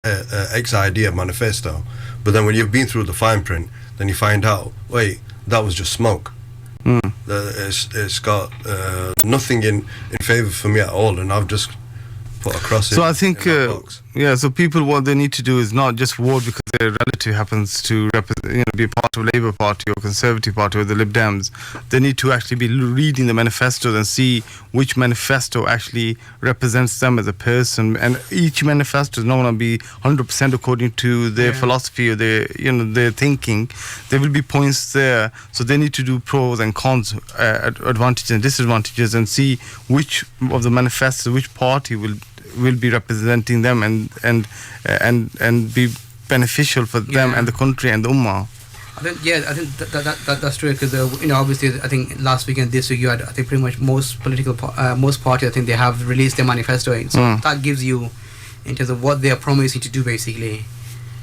X idea manifesto, but then when you've been through the fine print, then you find out, wait, that was just smoke. It's got nothing in favor for me at all, and I've just put across it. So I think, so people, what they need to do is not just vote because their relative happens to be a part of Labour Party or Conservative Party or the Lib Dems. They need to actually be reading the manifestos and see which manifesto actually represents them as a person. And each manifesto is not going to be 100% according to their philosophy or their thinking. There will be points there, so they need to do pros and cons, advantages and disadvantages, and see which of the manifestos, which party will be representing them and be beneficial for them and the country and the ummah. I think that's true, because obviously I think last week and this week you had, I think, pretty much most most parties, I think they have released their manifesto, so that gives you in terms of what they are promising to do basically.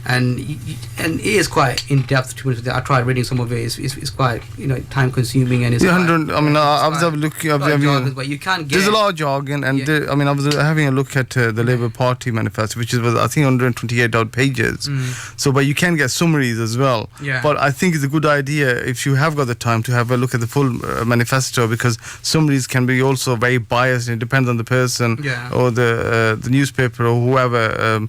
And it is quite in depth. To be honest with you. I tried reading some of it. It's quite time consuming, and it's. I was looking. But you can't get. There's a lot of jargon, and I was having a look at the Labour Party manifesto, which was I think 128 odd pages. So, but you can get summaries as well. Yeah. But I think it's a good idea if you have got the time to have a look at the full manifesto, because summaries can be also very biased. It depends on the person or the newspaper or whoever.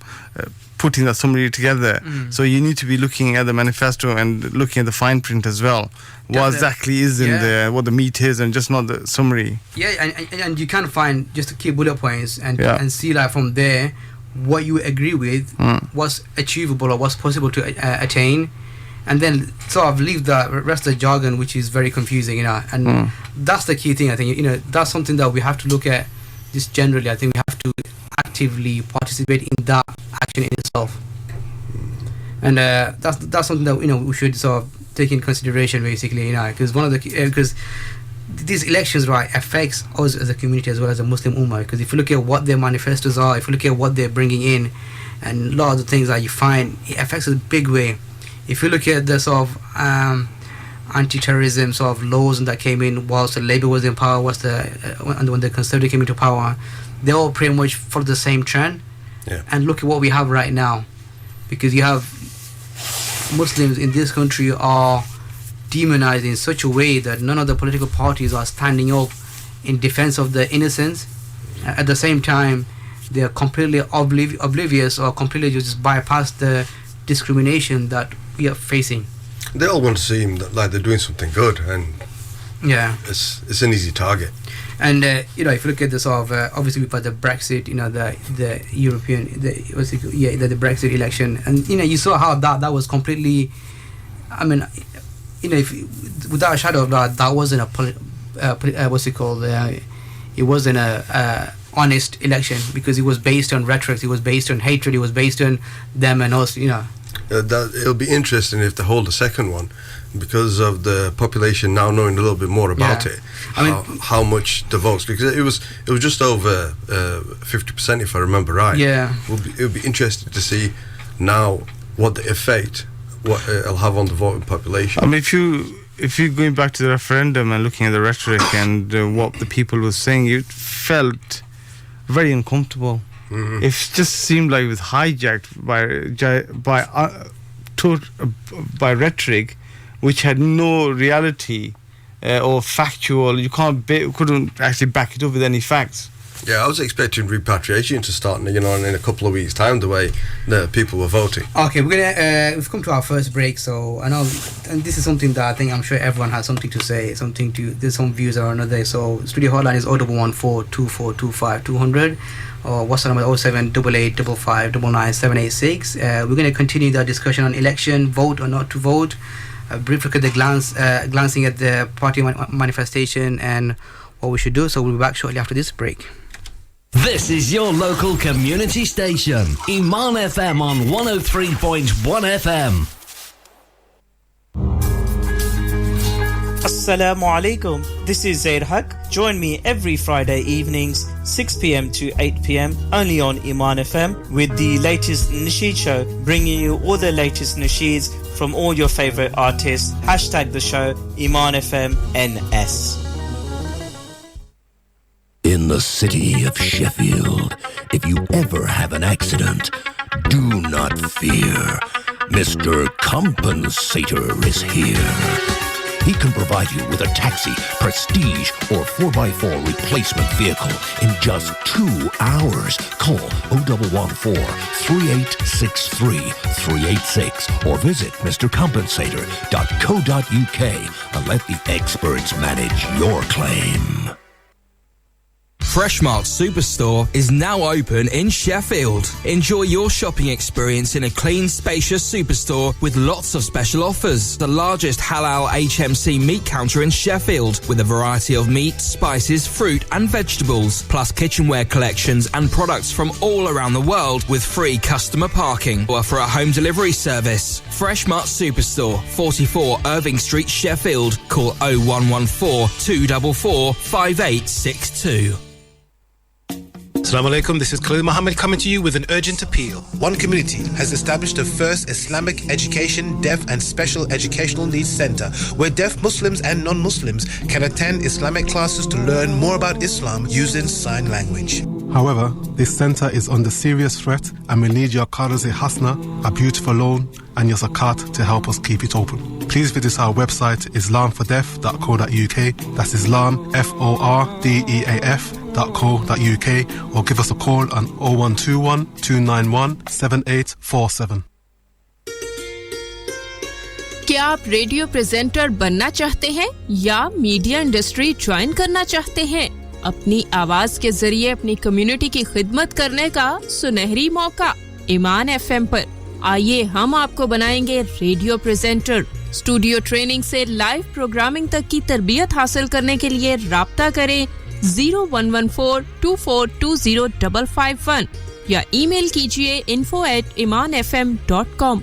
Putting that summary together. So you need to be looking at the manifesto and looking at the fine print as well. What exactly is in there, what the meat is, and just not the summary. Yeah, and you can find just the key bullet points and see like from there what you agree with, what's achievable or what's possible to attain, and then sort of leave the rest of the jargon, which is very confusing, and that's the key thing. I think that's something that we have to look at just generally. I think we have to actively participate in that action in itself, and that's something that we should sort of take in consideration basically, because one of the because these elections affects us as a community as well as a Muslim ummah, because if you look at what their manifestos are, if you look at what they're bringing in, and a lot of the things that you find, it affects us a big way. If you look at the sort of anti-terrorism sort of laws that came in whilst the Labour was in power, when the Conservative came into power, they all pretty much follow the same trend. And look at what we have right now, because you have Muslims in this country are demonized in such a way that none of the political parties are standing up in defense of the innocents. At the same time, they are completely oblivious or completely just bypass the discrimination that we are facing. They all want to seem like they're doing something good, and it's an easy target. And if you look at the sort of obviously we've got the Brexit, the European, the Brexit election, and you saw how that was completely. I mean, without a shadow of doubt, that wasn't it wasn't a honest election, because it was based on rhetoric, it was based on hatred, it was based on them and us. It'll be interesting if they hold a second one, because of the population now knowing a little bit more about it. How much the votes, because it was just over 50%, if I remember right. It would be interesting to see now what the effect it'll have on the voting population. I mean, if you're going back to the referendum and looking at the rhetoric and what the people were saying, it felt very uncomfortable. It just seemed like it was hijacked by rhetoric, which had no reality or factual. You couldn't actually back it up with any facts. Yeah, I was expecting repatriation to start, in a couple of weeks' time, the way the people were voting. Okay, we've come to our first break, so I know, and this is something that I think I'm sure everyone has something to say, there's some views or another. So studio hotline is 0114 2425 200, or WhatsApp number 07888559986. We're going to continue the discussion on election, vote or not to vote. A brief look at the glancing at the party manifestation and what we should do. So we'll be back shortly after this break. This is your local community station, Iman FM on 103.1 FM. Assalamu alaikum. This is Zaid Haq. Join me every Friday evenings, 6 p.m. to 8 p.m. only on Iman FM with the latest nasheed show, bringing you all the latest nasheeds from all your favorite artists. Hashtag the show Iman FM NS. In the city of Sheffield, if you ever have an accident, Do not fear. Mr. Compensator is here. He can provide you with a taxi, prestige, or 4x4 replacement vehicle in just 2 hours. Call 0114-3863-386 or visit mrcompensator.co.uk and let the experts manage your claim. Freshmart Superstore is now open in Sheffield. Enjoy your shopping experience in a clean, spacious superstore with lots of special offers. The largest halal HMC meat counter in Sheffield with a variety of meat, spices, fruit and vegetables, plus kitchenware collections and products from all around the world with free customer parking or for a home delivery service. Freshmart Superstore, 44 Irving Street, Sheffield. Call 0114 244 5862. Assalamu alaikum, this is Khalil Muhammad coming to you with an urgent appeal. One Community has established the first Islamic education, deaf and special educational needs center where deaf Muslims and non-Muslims can attend Islamic classes to learn more about Islam using sign language. However, this center is under serious threat and we need your Qarz-e Hasna, a beautiful loan, and your zakat to help us keep it open. Please visit our website islamfordeaf.co.uk, that's Islam, FORDEAF.co.uk, or give us a call on 0121 291 7847. क्या आप radio presenter बनना चाहते हैं या media industry join करना चाहते हैं? अपनी आवाज के जरिए अपनी कम्युनिटी की खिदमत करने का सुनहरी मौका ईमान एफएम पर। आइए हम आपको बनाएंगे रेडियो प्रेजेंटर। स्टूडियो ट्रेनिंग से लाइव प्रोग्रामिंग तक की तरबियत हासिल करने के लिए राब्ता करें 0114242051 या ईमेल कीजिए info@imanfm.com.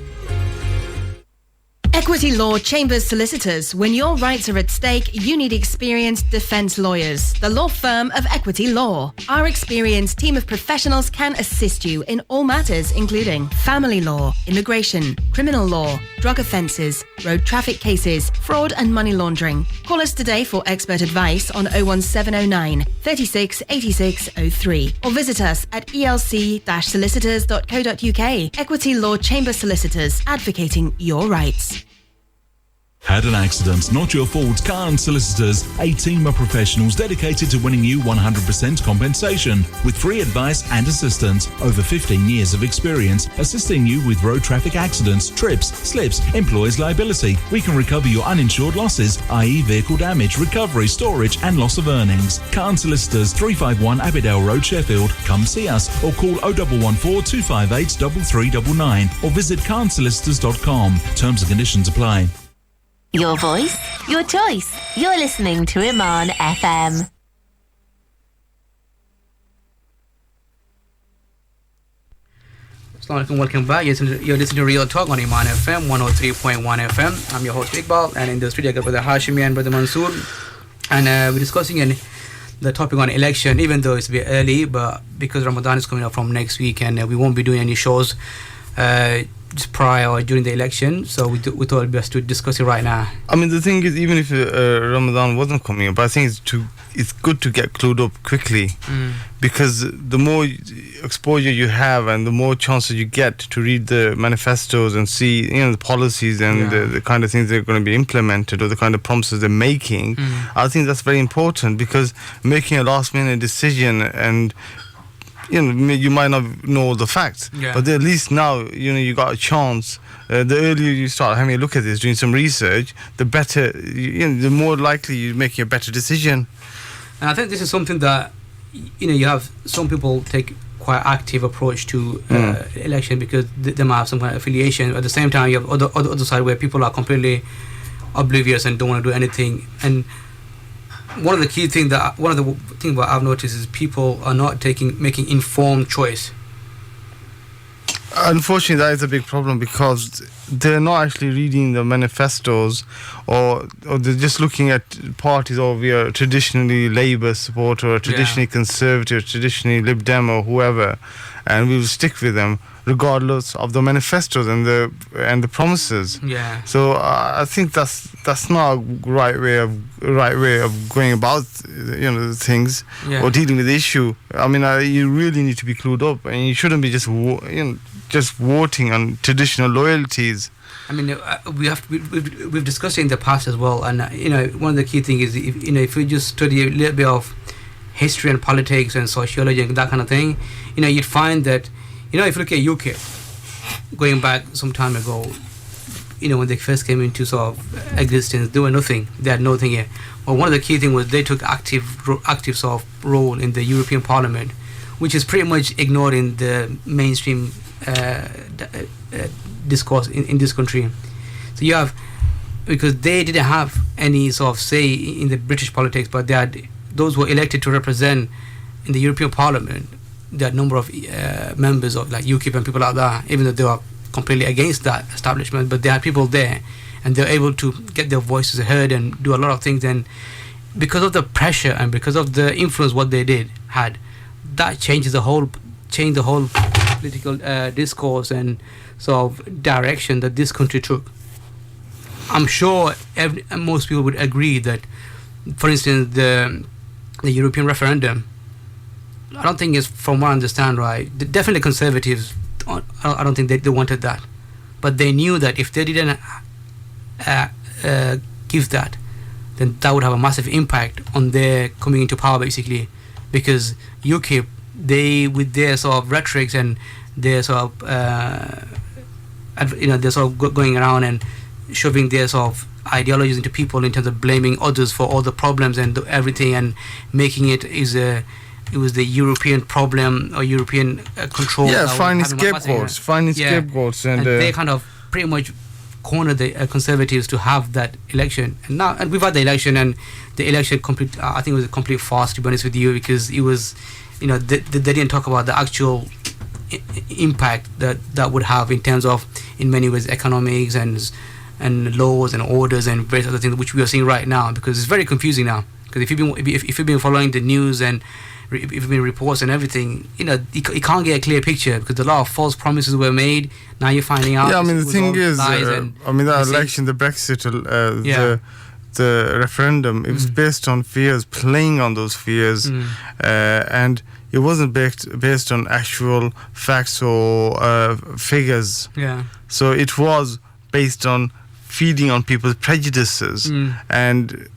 Equity Law Chambers Solicitors. When your rights are at stake, you need experienced defence lawyers. The law firm of Equity Law. Our experienced team of professionals can assist you in all matters including family law, immigration, criminal law, drug offences, road traffic cases, fraud and money laundering. Call us today for expert advice on 01709 36 86 03 or visit us at elc-solicitors.co.uk. Equity Law Chambers Solicitors, advocating your rights. Had an accident, not your fault. Car and Solicitors, a team of professionals dedicated to winning you 100% compensation with free advice and assistance. Over 15 years of experience assisting you with road traffic accidents, trips, slips, employer's liability. We can recover your uninsured losses, i.e. vehicle damage, recovery, storage and loss of earnings. Car and Solicitors, 351 Abbeydale Road, Sheffield. Come see us or call 0114 258 3399 or visit carandsolicitors.com. Terms and conditions apply. Your voice, your choice. You're listening to Iman FM. Assalamu alaikum, welcome back. You're listening to Real Talk on Iman FM 103.1 FM. I'm your host Iqbal, and in the studio I got Brother Hashimi and Brother Mansoor, and we're discussing the topic on election. Even though it's a bit early, but because Ramadan is coming up from next week, and we won't be doing any shows just prior or during the election, so we thought it best to discuss it right now. I mean, the thing is, even if Ramadan wasn't coming up, I think it's good to get clued up quickly, because the more exposure you have and the more chances you get to read the manifestos and see, the policies and the kind of things that are going to be implemented or the kind of promises they're making, I think that's very important, because making a last-minute decision and you might not know all the facts, but at least now you got a chance. The earlier you start having a look at this, doing some research, the better, the more likely you're making a better decision. And I think this is something that you have some people take quite active approach to election because they might have some kind of affiliation. At the same time, you have other side where people are completely oblivious and don't want to do anything. And one of the things that I've noticed is people are not making informed choice. Unfortunately, that is a big problem, because they're not actually reading the manifestos, or they're just looking at parties, or we are traditionally Labour supporter, or traditionally Conservative, traditionally Lib Dem, or whoever, and we will stick with them regardless of the manifestos and the promises. Yeah. So I think that's not a right way of going about things or dealing with the issue. I mean, you really need to be clued up, and you shouldn't be just voting on traditional loyalties. I mean, we've discussed it in the past as well, and one of the key things is if we just study a little bit of history and politics and sociology and that kind of thing, you'd find that if you look at UK, going back some time ago, when they first came into sort of existence, they were nothing. They had nothing here. But one of the key things was they took active sort of role in the European Parliament, which is pretty much ignored in the mainstream discourse in this country. So you have, because they didn't have any sort of say in the British politics, but they had those who were elected to represent in the European Parliament. There are a number of members of like UKIP and people like that, even though they were completely against that establishment, but there are people there, and they're able to get their voices heard and do a lot of things. And because of the pressure and because of the influence what they had, that changed the whole political discourse and sort of direction that this country took. I'm sure most people would agree that, for instance, the European referendum, I don't think it's, from what I understand, right, definitely Conservatives, I don't think they wanted that. But they knew that if they didn't give that, then that would have a massive impact on their coming into power, basically. Because UKIP, they, with their sort of rhetorics and their sort of, they're sort of going around and shoving their sort of ideologies into people in terms of blaming others for all the problems and everything, and making it was the European problem or European control. Yeah, finding scapegoats, and they kind of pretty much cornered the Conservatives to have that election. And we've had the election, and the election I think it was a complete farce, to be honest with you, because it was, they didn't talk about the actual impact that would have in terms of, in many ways, economics and laws and orders and various other things, which we are seeing right now, because it's very confusing now. Because if you've been following the news and if you've been reports and everything, you can't get a clear picture, because a lot of false promises were made. Now you're finding out. Yeah, I mean, the thing is, that election, the Brexit, the referendum, it was based on fears, playing on those fears, and it wasn't based on actual facts or figures. Yeah. So it was based on feeding on people's prejudices and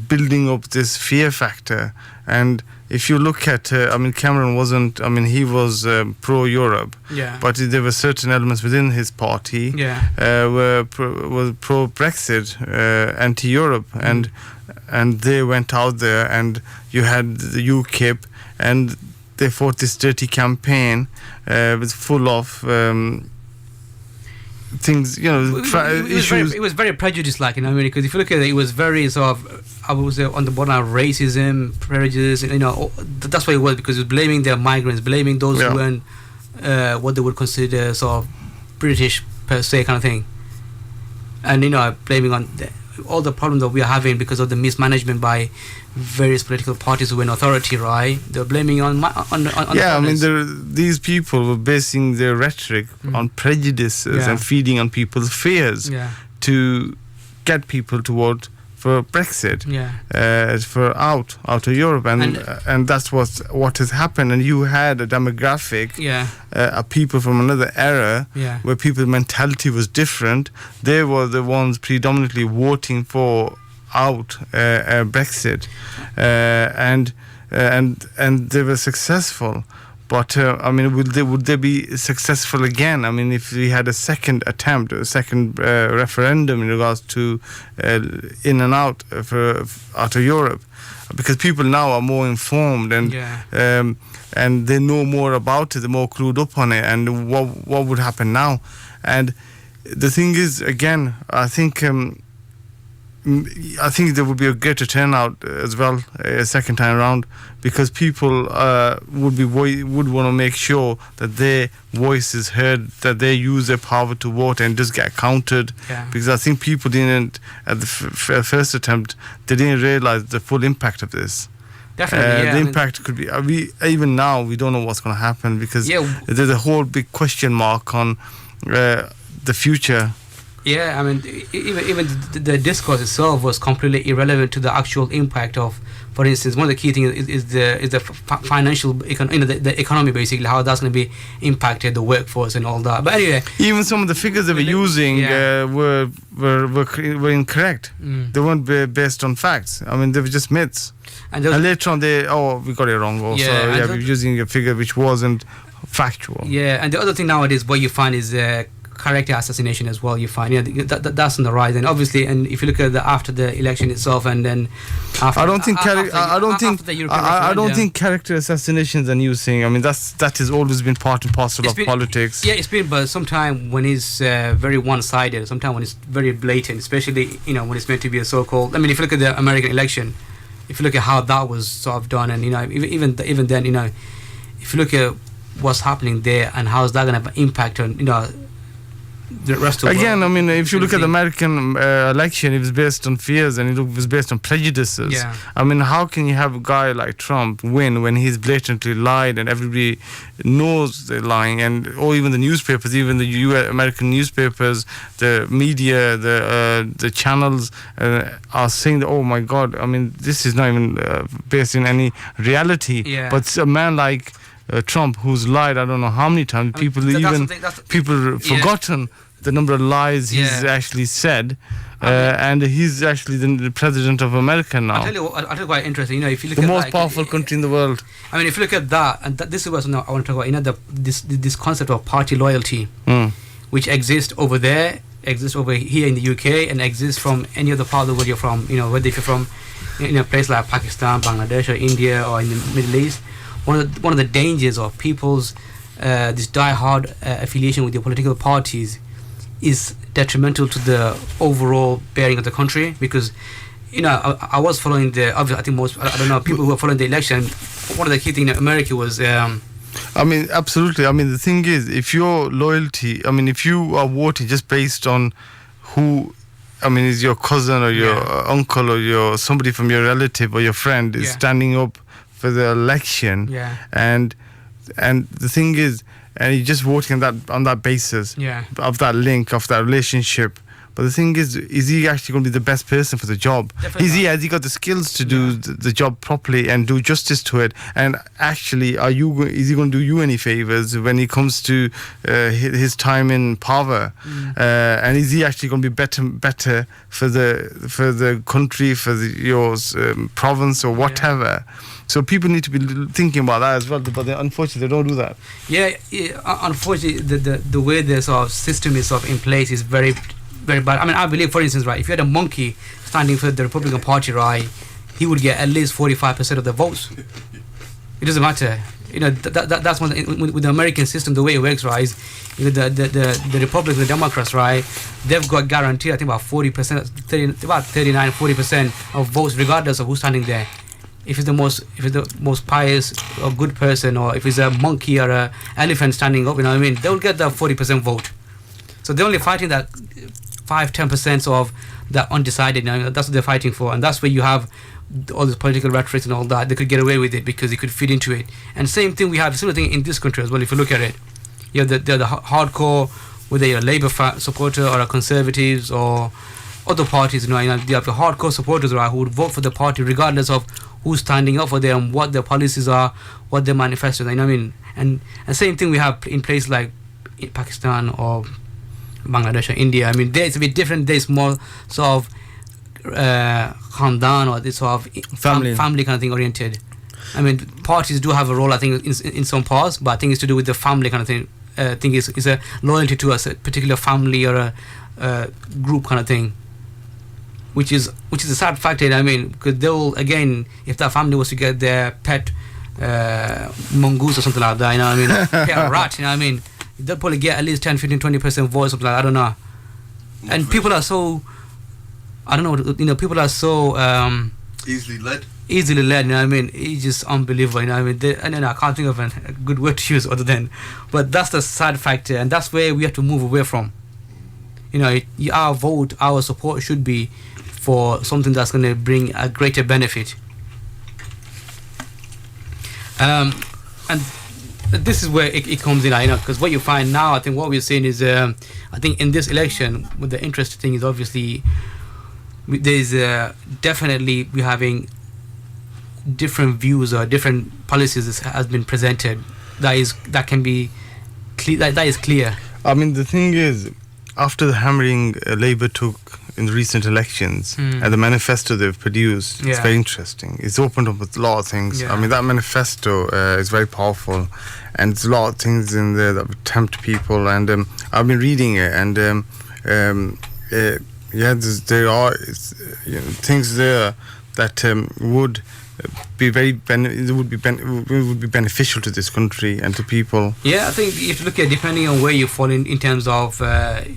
building up this fear factor. And if you look at, Cameron wasn't, he was pro-Europe, but there were certain elements within his party was pro-Brexit, anti-Europe, and they went out there, and you had the UKIP, and they fought this dirty campaign with full of things, issues. It was very prejudice-like, because if you look at it, it was very sort of, I would say, on the border of racism, prejudice, that's what it was, because it was blaming their migrants, blaming those who weren't what they would consider sort of British per se kind of thing, and blaming on all the problems that we are having because of the mismanagement by various political parties who were in authority, right? They're blaming on these people were basing their rhetoric on prejudices and feeding on people's fears to get people to vote for Brexit, for out of Europe, and that's what has happened. And you had a demographic of people from another era where people's mentality was different. They were the ones predominantly voting for out Brexit, and they were successful. But would they be successful again? If we had a second attempt, a second referendum in regards to in and out of Europe, because people now are more informed and they know more about it, they're more clued up on it, and what would happen now. And the thing is, again, I think I think there would be a greater turnout as well second time around, because people would want to make sure that their voice is heard, that they use their power to vote and just get counted. Yeah. Because I think people didn't, at the first attempt, they didn't realize the full impact of this. Definitely, the impact could be. Even now we don't know what's going to happen, because there's a whole big question mark on the future. Yeah, I mean, even the discourse itself was completely irrelevant to the actual impact of, for instance, one of the key things is the financial, the economy, basically, how that's going to be impacted, the workforce and all that. But anyway, even some of the figures they were using were incorrect. They weren't based on facts. I mean, they were just myths. And later on, we got it wrong. Also, we're using a figure which wasn't factual. Yeah, and the other thing nowadays, what you find is character assassination as well. You find that's on the rise, and obviously, and if you look at after the election itself, and then after, I don't think character assassination is a new thing. I mean, that has always been part and parcel of politics. Yeah, it's been, but sometimes when it's very one-sided, sometimes when it's very blatant, especially when it's meant to be a so-called. I mean, if you look at the American election, if you look at how that was sort of done, and even then, if you look at what's happening there and how is that going to impact on the rest of the world. I mean, if you look at the American election, it was based on fears and it was based on prejudices. Yeah. I mean, how can you have a guy like Trump win when he's blatantly lied and everybody knows they're lying, or even the newspapers, even the American newspapers, the media, the channels are saying that, oh my God, I mean, this is not even based in any reality. Yeah. But a man like Trump, who's lied I don't know how many times, people forgotten the number of lies he's actually said, and he's actually the president of America now. I'll tell you quite interesting. If you look the at most powerful country in the world. I mean, if you look at that, and this is what I want to talk about. This concept of party loyalty, which exists over there, exists over here in the UK, and exists from any other part of the world you're from. Whether if you're from a place like Pakistan, Bangladesh, or India, or in the Middle East. One of the dangers of people's this die-hard affiliation with their political parties is detrimental to the overall bearing of the country, because I was following I think most, I don't know, people who were following the election. One of the key things in America was I mean, absolutely. I mean, the thing is, if your loyalty, I mean, if you are voting just based on who, I mean, is your cousin or your uncle or your somebody from your relative or your friend is standing up for the election, and the thing is, and you're just voting on that basis of that link, of that relationship. But the thing is he actually going to be the best person for the job? Has he got the skills to do the job properly and do justice to it? And actually, is he going to do you any favors when it comes to his time in power? And is he actually going to be better for the country, for your province or whatever? So people need to be thinking about that as well, but unfortunately they don't do that. Unfortunately, the way the sort of system is sort of in place is very, very bad. I mean, I believe, for instance, right, if you had a monkey standing for the Republican Party, right, he would get at least 45% of the votes. It doesn't matter. That's one with the American system, the way it works, right, is the Republicans, the Democrats, right, they've got guaranteed, I think, about 40%, about 39, 40% of votes, regardless of who's standing there. If it's the most pious or good person, or if it's a monkey or an elephant standing up, they'll get the 40% vote. So they're only fighting that 5-10% of that undecided. That's what they're fighting for, and that's where you have all this political rhetoric and all that. They could get away with it because they could fit into it. And same thing, we have similar thing in this country as well. If you look at it, you have the hardcore, whether you're a Labour supporter or a Conservatives or other parties. You have the hardcore supporters, right, who would vote for the party regardless of who's standing up for them, what their policies are, what their manifestos. And same thing we have in places like in Pakistan or Bangladesh or India. I mean, it's a bit different. There's more sort of khandan or this sort of family kind of thing oriented. I mean, parties do have a role, I think, in some parts, but I think it's to do with the family kind of thing. I think it's a loyalty to a particular family or a group kind of thing. Which is a sad fact. I mean, because they will, again, if that family was to get their pet mongoose or something like that, pet rat, they'll probably get at least 10, 15, 20% vote, something like that, I don't know. And people are so I don't know, people are so easily led. You know what I mean? It's just unbelievable, you know what I mean? And then I can't think of a good word to use other than, but that's the sad factor, and that's where we have to move away from. You know, our vote, our support should be for something that's going to bring a greater benefit. And this is where it comes in, you know, because what you find now, I think what we're seeing is, I think in this election, what the interesting thing is obviously, there's definitely we're having different views or different policies that has been presented. That is clear. I mean, the thing is, after the hammering Labour took in the recent elections and the manifesto they've produced, it's very interesting. It's opened up with a lot of things. I mean, that manifesto is very powerful, and there's a lot of things in there that would tempt people. And I've been reading it, and there are things there that would be would be beneficial to this country and to people. Yeah, I think if you look at, depending on where you fall in terms of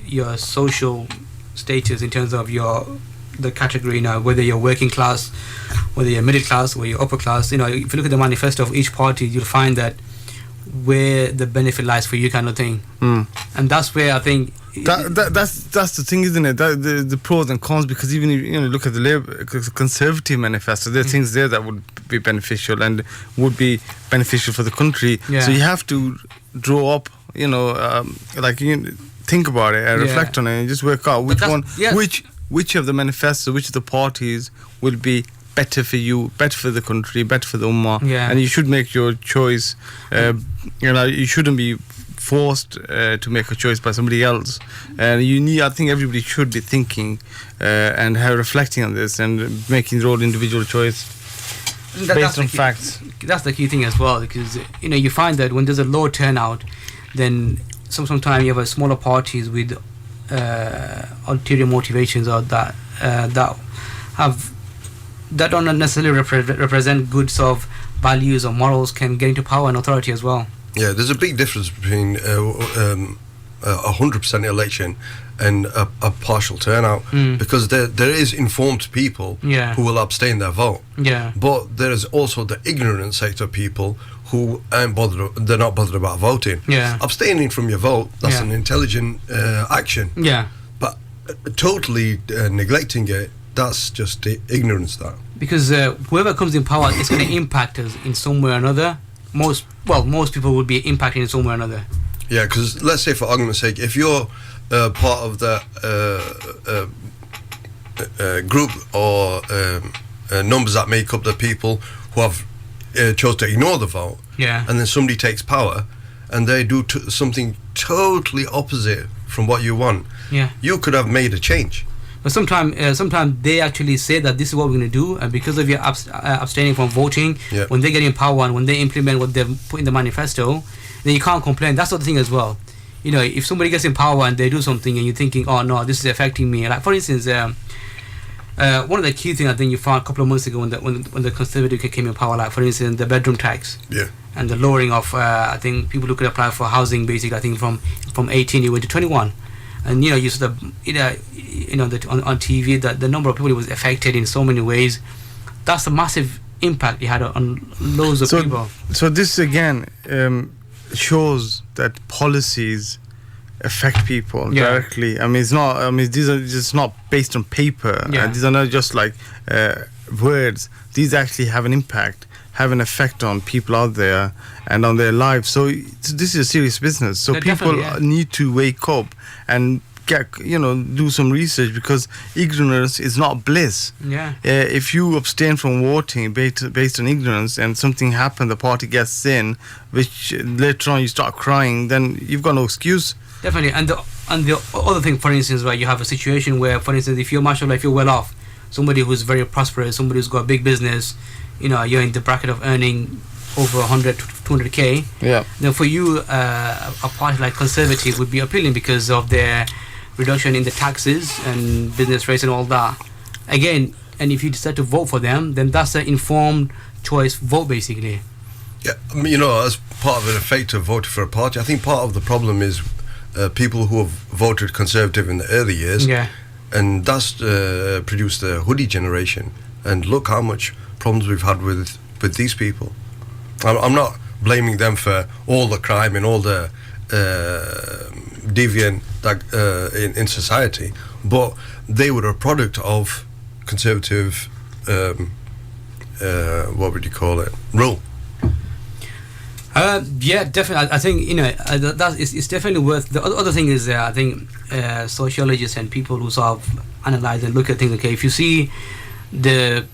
your social status, in terms of the category, you know, whether you're working class, whether you're middle class, or you're upper class, you know, if you look at the manifesto of each party, you'll find that where the benefit lies for you, kind of thing. And that's where I think that's the thing, isn't it? The pros and cons, because even if you look at the Labour Conservative manifesto, there are things there that would be beneficial and would be beneficial for the country. So you have to draw up, think about it and reflect on it and just work out which of the manifesto, which of the parties will be better for you, better for the country, better for the ummah, and you should make your choice. You shouldn't be forced to make a choice by somebody else, and I think everybody should be thinking and reflecting on this and making their own individual choice based on facts. That's the key thing as well, because you find that when there's a low turnout, then sometimes you have smaller parties with ulterior motivations or that don't necessarily represent good sort of values or morals, can get into power and authority as well. Yeah, there's a big difference between 100% election and a partial turnout, because there is informed people who will abstain their vote. But there is also the ignorant sector of people who they're not bothered about voting. Abstaining from your vote, that's an intelligent action. But totally neglecting it, that's just ignorance. That because whoever comes in power, it's going to impact us in some way or another. Most people will be impacted in some way or another. Yeah, because let's say, for argument's sake, if you're part of the group or numbers that make up the people who have chose to ignore the vote, and then somebody takes power and they do something totally opposite from what you want, you could have made a change. But sometimes they actually say that this is what we're going to do, and because of your abstaining from voting, when they get in power and when they implement what they've put in the manifesto, then you can't complain. That's the thing as well. If somebody gets in power and they do something and you're thinking, oh no, this is affecting me. Like, for instance, one of the key things I think you found a couple of months ago when the Conservative came in power, like for instance the bedroom tax, and the lowering of I think people who could apply for housing, basically I think from 18 you went to 21. And you sort of on TV that the number of people who was affected in so many ways, that's a massive impact it had on loads of people. So this again shows that policies affect people directly. I mean, it's not. I mean, these are just not based on paper. These are not just like words. These actually have an impact, have an effect on people out there and on their lives. So this is a serious business. So people need to wake up and do some research, because ignorance is not bliss. If you abstain from voting based on ignorance and something happens, the party gets in, which later on you start crying, then you've got no excuse. Definitely. And the other thing, for instance, where you have a situation where, for instance, if you're mashallah, if you're well off, somebody who's very prosperous, somebody who's got a big business, you're in the bracket of earning over 100 to 200k, then for you a party like Conservative would be appealing because of their reduction in the taxes and business rates and all that. Again, and if you decide to vote for them, then that's an informed choice vote, basically. Yeah, I mean, as part of an effective voting for a party, I think part of the problem is people who have voted Conservative in the early years, and that's produced the hoodie generation. And look how much problems we've had with these people. I'm not blaming them for all the crime and all the deviant in society, but they were a product of conservative, what would you call it, rule. Yeah, definitely. I think it's definitely worth. The other thing is, I think sociologists and people who sort of analyze and look at things. Okay, if you see the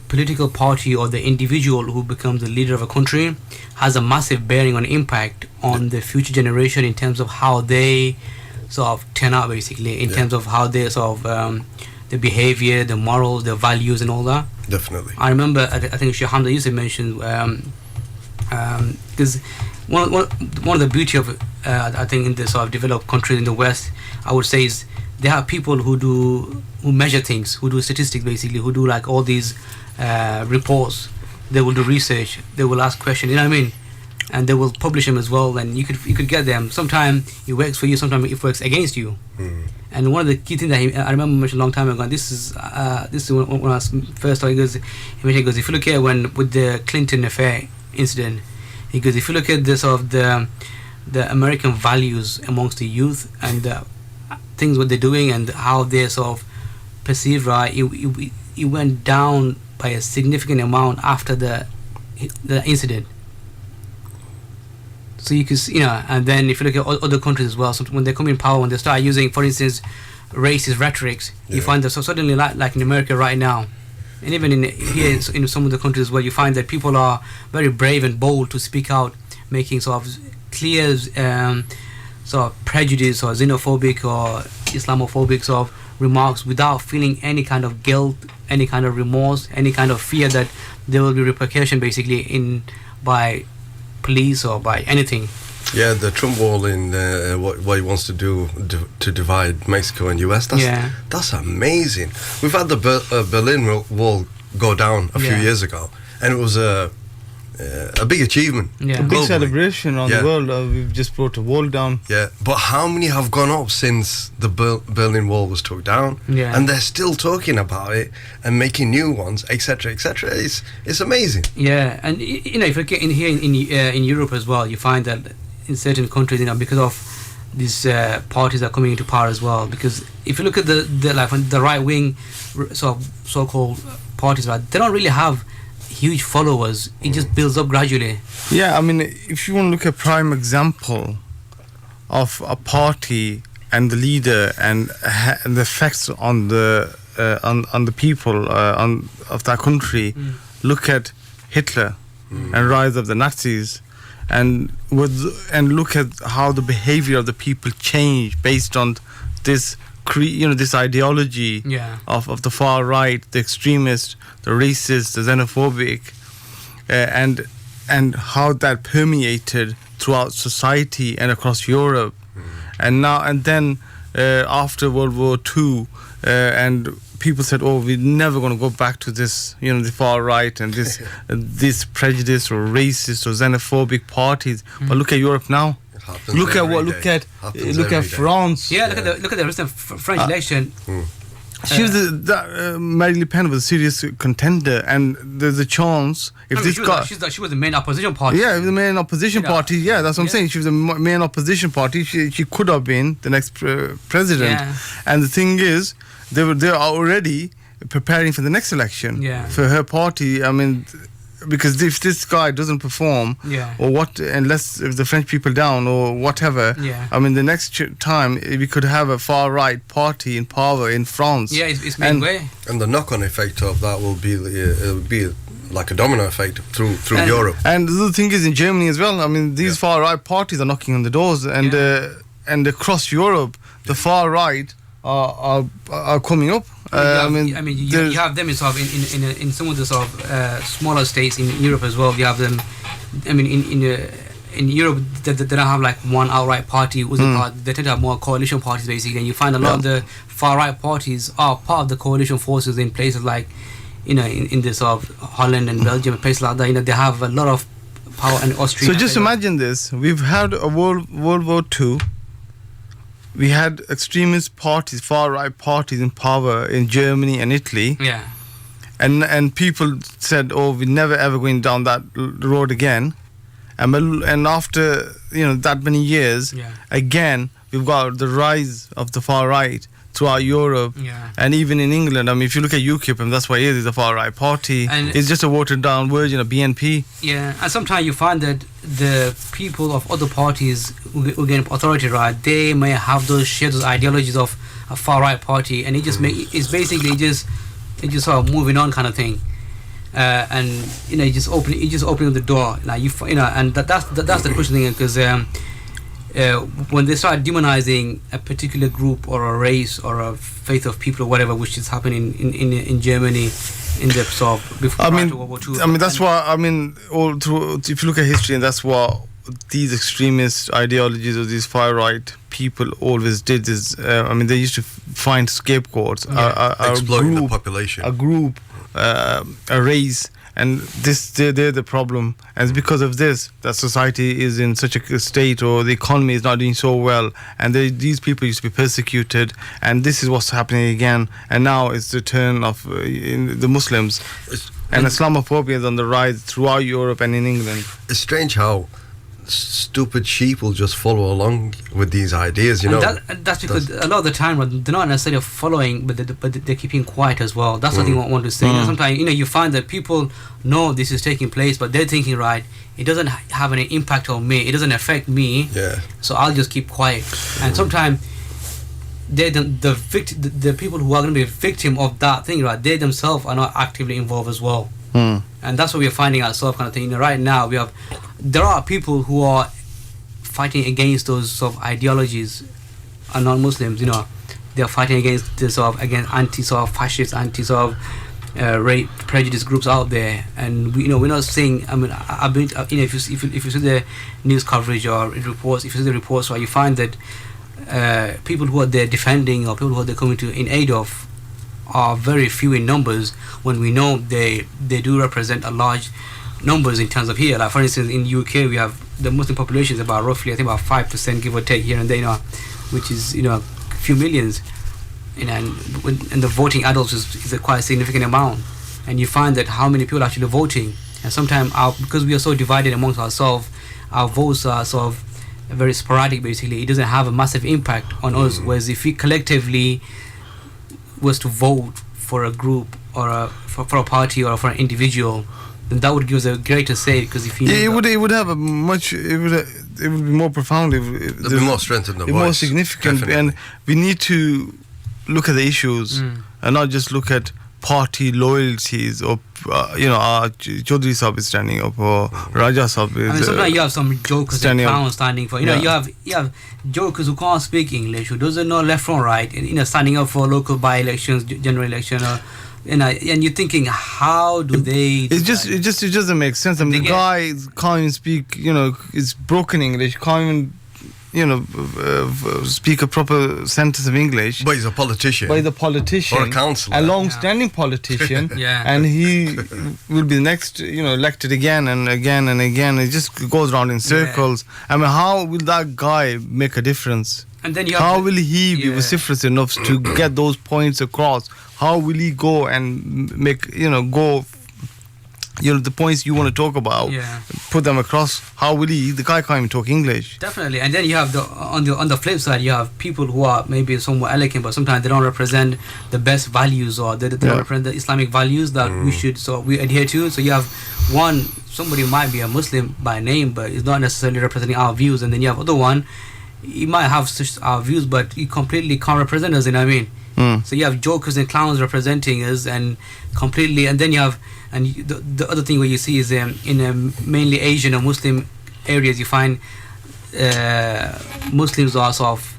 political party or the individual who becomes the leader of a country has a massive bearing on impact on the future generation in terms of how they sort of turn out, basically, in terms of how they sort of the behavior, the morals, the values, and all that. Definitely. I remember, I think Sheikh Hamza used to mention, because one of the beauty of I think in the sort of developed countries in the West, I would say, is they have people who measure things, who do statistics, basically, who do like all these reports. They will do research, they will ask questions, you know what I mean, and they will publish them as well, and you could get them. Sometimes it works for you, sometimes it works against you. And one of the key things that I remember mentioned a long time ago, and this is when I first started, he goes, if you look at with the Clinton affair incident, he goes, if you look at this of the American values amongst the youth and the things what they're doing and how they're sort of perceived, right, it went down by a significant amount after the incident. So you can see, and then if you look at other countries as well, so when they come in power, when they start using, for instance, racist rhetorics, you find that so suddenly, like in America right now, and even here in some of the countries where you find that people are very brave and bold to speak out, making sort of clear sort of prejudice or xenophobic or Islamophobic sort of remarks without feeling any kind of guilt, any kind of remorse, any kind of fear that there will be repercussion, basically, by police or by anything. Yeah, the Trump wall in what he wants to do to divide Mexico and US, that's amazing. We've had the Berlin Wall go down a few years ago, and it was a big achievement. A big celebration around the world. We've just brought a wall down. Yeah, but how many have gone up since the Berlin Wall was took down? Yeah. And they're still talking about it and making new ones, etc., etc. It's amazing. Yeah, and if you look at in Europe as well, you find that in certain countries, because of these parties are coming into power as well. Because if you look at the right wing so-called parties, right, they don't really have huge followers. It just builds up gradually. Yeah, I mean, if you want to look at prime example of a party and the leader and the effects on the people of that country, look at Hitler and rise of the Nazis, and look at how the behavior of the people changed based on this this ideology of the far right, the extremist, the racist, the xenophobic, and how that permeated throughout society and across Europe. And then after World War II, and people said, "Oh, we're never going to go back to this, the far right and this prejudice or racist or xenophobic parties." But look at Europe now. Look at France. Yeah, look at the recent French election. She was Marine Le Pen was a serious contender, and there's a chance if she was the main opposition party. Yeah, the main opposition party. Yeah, that's what I'm saying. She was the main opposition party. She could have been the next president. Yeah. And the thing is, they are already preparing for the next election for her party. I mean, because if this guy doesn't perform, or what, unless if the French people down or whatever, I mean, the next time we could have a far right party in power in France. Yeah, it's made way. And the knock-on effect of that will be like a domino effect through Europe. And the thing is, in Germany as well, I mean, these far right parties are knocking on the doors, and across Europe, the far right are coming up. You have them in some of the sort of smaller states in Europe as well. You have them. I mean, in Europe, they don't have like one outright party. They tend to have more coalition parties, basically. And you find a lot of the far right parties are part of the coalition forces in places like, in the sort of Holland and Belgium and places like that. They have a lot of power, and Austria. So just imagine this: we've had a World War II. we had extremist parties, far-right parties in power in Germany and Italy. Yeah. And people said, "Oh, we're never ever going down that road again." And after that many years, again we've got the rise of the far right throughout Europe, and even in England. I mean, if you look at UKIP, and that's why it is the far right party. And it's just a watered down version of BNP. Yeah, and sometimes you find that the people of other parties who gain authority, right, they may have those ideologies of a far right party, and it's basically just sort of moving on kind of thing. And you just opening the door, like and that's the crucial thing, because when they start demonizing a particular group or a race or a faith of people or whatever, which is happening in Germany in the sort of before World War II. I mean, that's why, all through, if you look at history, and that's what these extremist ideologies of these far right people always did is, they used to find scapegoats, exploiting the population, a group, a race. And they're the problem, and it's because of this that society is in such a state, or the economy is not doing so well, and these people used to be persecuted, and this is what's happening again. And now it's the turn of the Muslims, and Islamophobia is on the rise throughout Europe and in England. It's strange how stupid sheep will just follow along with these ideas, that's because a lot of the time they're not necessarily following, but they're keeping quiet as well. That's what I want to say. Sometimes you find that people know this is taking place, but they're thinking, right, it doesn't have any impact on me, it doesn't affect me, so I'll just keep quiet. And sometimes they're the people who are going to be a victim of that thing, right, they themselves are not actively involved as well. And that's what we're finding ourselves kind of thing. Right now there are people who are fighting against those sort of ideologies, are non-Muslims. They're fighting against this against anti-fascist, rape prejudice groups out there. And we're not seeing. I mean, I've been. If you see the news coverage or reports, if you see the reports, right, you find that people who are there defending, or people who are there coming to in aid of, are very few in numbers, when we know they do represent a large numbers in terms of here. Like for instance, in UK we have the Muslim population is about roughly, I think, about 5%, give or take, here and there, which is a few millions, and the voting adults is a quite significant amount. And you find that how many people are actually voting, and sometimes because we are so divided amongst ourselves, our votes are sort of very sporadic. Basically, it doesn't have a massive impact on us. Whereas if we collectively was to vote for a group or for a party or for an individual, then that would give us a greater say, because if it would have a much, it would be more profound, there'd be more strength in the voice, more significant. Definitely. And we need to look at the issues and not just look at party loyalties, or Chaudhry Sahib is standing up, or Raja Sahib is sometimes you have some jokers and clowns standing for, you have jokers who can't speak English, who doesn't know left from right, standing up for local by-elections, general election, and you're thinking, how do they? It just doesn't make sense. I mean, the guy can't even speak. It's broken English. Can't even speak a proper sentence of English. But he's a politician. Or a councillor. A long-standing politician. And he will be next, elected again and again and again. It just goes around in circles. I mean, how will that guy make a difference? And then how will he be vociferous enough to get those points across? How will he go and make, the points you want to talk about, put them across? How will he? The guy can't even talk English. Definitely. And then you have on the flip side, you have people who are maybe somewhat elegant, but sometimes they don't represent the best values, or they don't represent the Islamic values that we adhere to. So you have somebody might be a Muslim by name, but is not necessarily representing our views. And then you have other one, he might have such our views, but he completely can't represent us. You know what I mean? So you have jokers and clowns representing us, and completely. And then you have, and the other thing where you see is in mainly Asian or Muslim areas, you find Muslims are sort of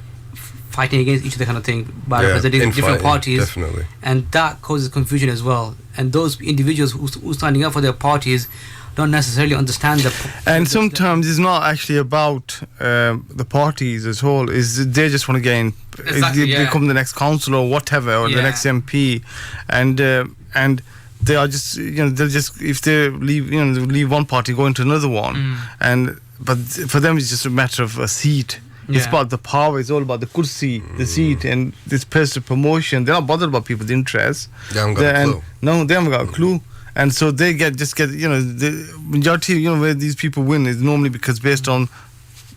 fighting against each other kind of thing by representing different parties. Definitely. And that causes confusion as well. And those individuals who standing up for their parties don't necessarily understand and sometimes it's not actually about the parties at all. They just want to gain, become the next councillor or whatever, or the next MP, and they are just they'll just, if they leave one party, go into another one, but for them it's just a matter of a seat. It's about the power. It's all about the kursi, the seat, and this personal promotion. They're not bothered about people's interests. They haven't got a clue. No, they haven't got a clue. And so they get, the majority, where these people win is normally because based on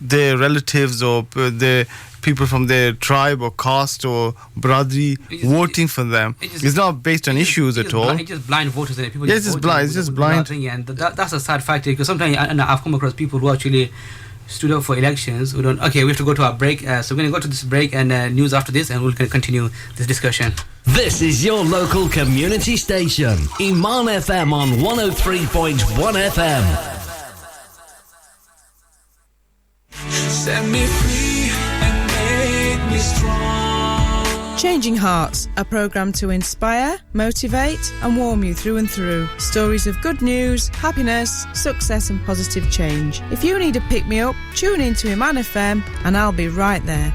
their relatives or their people from their tribe or caste or brotherly voting for them. It's not based on issues at all. It's just blind voters. And people it's just blind. It's just blind. And that's a sad factor because sometimes I've come across people who actually stood up for elections. We have to go to our break. So we're going to go to this break and news after this, and we'll continue this discussion. This is your local community station, Iman FM on 103.1 FM. Set me free and make me strong. Changing Hearts, a programme to inspire, motivate and warm you through and through. Stories of good news, happiness, success and positive change. If you need a pick-me-up, tune in to Iman FM and I'll be right there.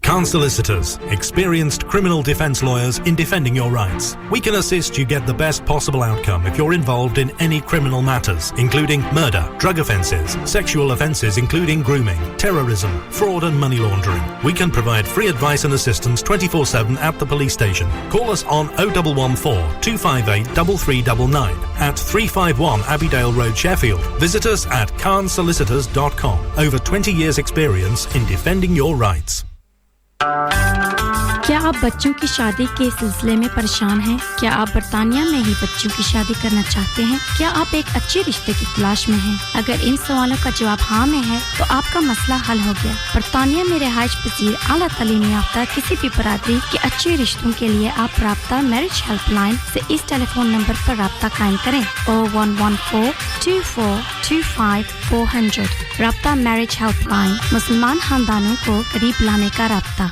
Khan Solicitors, experienced criminal defence lawyers in defending your rights. We can assist you get the best possible outcome if you're involved in any criminal matters, including murder, drug offences, sexual offences including grooming, terrorism, fraud and money laundering. We can provide free advice and assistance 24/7 at the police station. Call us on 0114 258 3399 at 351 Abbeydale Road, Sheffield. Visit us at khansolicitors.com. Over 20 years experience in defending your rights. क्या आप बच्चों की शादी के सिलसिले में परेशान हैं? क्या आप बर्तानिया में ही बच्चों की शादी करना चाहते हैं? क्या आप एक अच्छे रिश्ते की तलाश में हैं? अगर इन सवालों का जवाब हाँ में है, तो आपका मसला हल हो गया। बर्तानिया में रिहाइश पजीर आला तालीम याफ्ता किसी भी बरादरी के अच्छे रिश्तों के लिए आप राब्ता मैरिज हेल्पलाइन से इस टेलीफोन नंबर पर राब्ता कायम करें 0114 2425 400। राब्ता मैरिज हेल्पलाइन मुसलमान खानदानों को करीब लाने का राब्ता।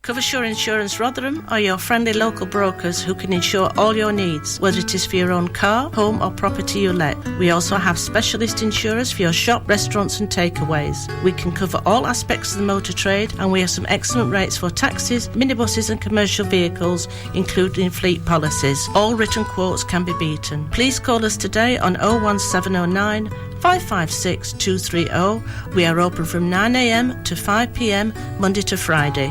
Coversure Insurance Rotherham are your friendly local brokers who can insure all your needs, whether it is for your own car, home or property you let. We also have specialist insurers for your shop, restaurants and takeaways. We can cover all aspects of the motor trade and we have some excellent rates for taxis, minibuses and commercial vehicles, including fleet policies. All written quotes can be beaten. Please call us today on 01709 556 230. We are open from 9 a.m. to 5 p.m. Monday to Friday.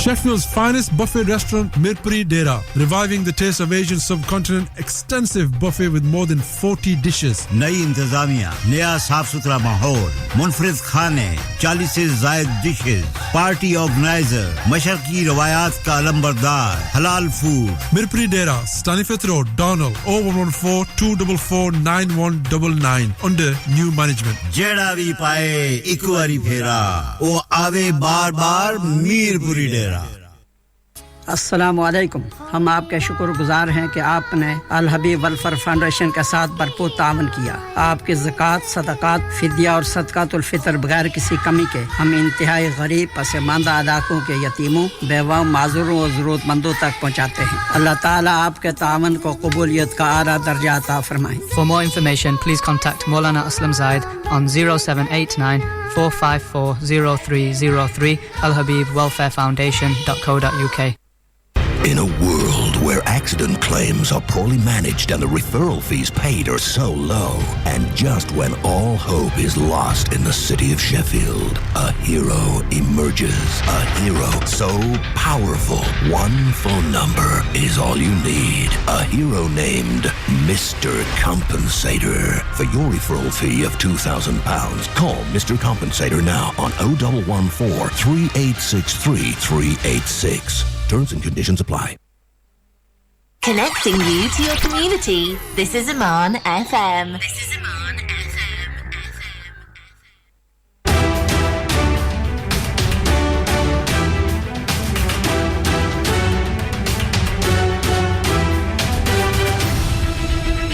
Sheffield's finest buffet restaurant, Mirpuri Dera, reviving the taste of Asian subcontinent. Extensive buffet with more than 40 dishes. नई इंतजामिया, नया साफ सुथरा माहौल, मुनफरिद खाने, 40 से ज़ायद dishes, party organizer, मशरकी रवायात का अलंबरदार, halal food. Mirpuri Dera, Stanifeth Road, Darnell, 0114 244 9199 under new management. जेड़ा भी पाए एक बारी फेरा, वो आवे बार-बार मीरपुरी डेरा. अस्सलाम वालेकुम। हम आपके शुक्रगुजार हैं कि आपने अल हबीब वेलफेयर फाउंडेशन के साथ भरपूर तावन किया। आपकी ज़कात, सदक़ात, फिदिया और सदक़ातुल फ़ितर बगैर किसी कमी के हम इंतहाई गरीब पसमानदा इलाकों के यतीमों, बेवाओं, माज़ूरों और ज़रूरतमंदों तक पहुँचाते हैं। अल्लाह ताला आपके तावन को कबूलियत का आला दर्जा अता फरमाए। For more information, please contact Maulana Aslam Syed on 0789 454 0303 alhabibwelfarefoundation.co.uk. In a world where accident claims are poorly managed and the referral fees paid are so low, and just when all hope is lost in the city of Sheffield, a hero emerges. A hero so powerful, one phone number is all you need. A hero named Mr. Compensator. For your referral fee of £2,000, call Mr. Compensator now on 0114 3863 386. Terms and conditions apply. Connecting you to your community. This is Iman FM.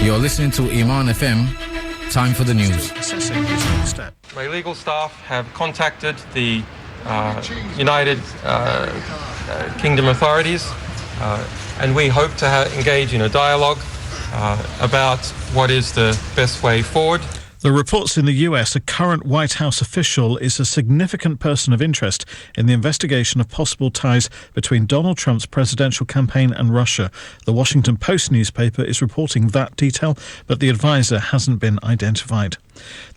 You're listening to Iman FM. Time for the news. My legal staff have contacted the United Kingdom authorities, and we hope to engage in a dialogue about what is the best way forward. The reports in the US, a current White House official is a significant person of interest in the investigation of possible ties between Donald Trump's presidential campaign and Russia. The Washington Post newspaper is reporting that detail, but the advisor hasn't been identified.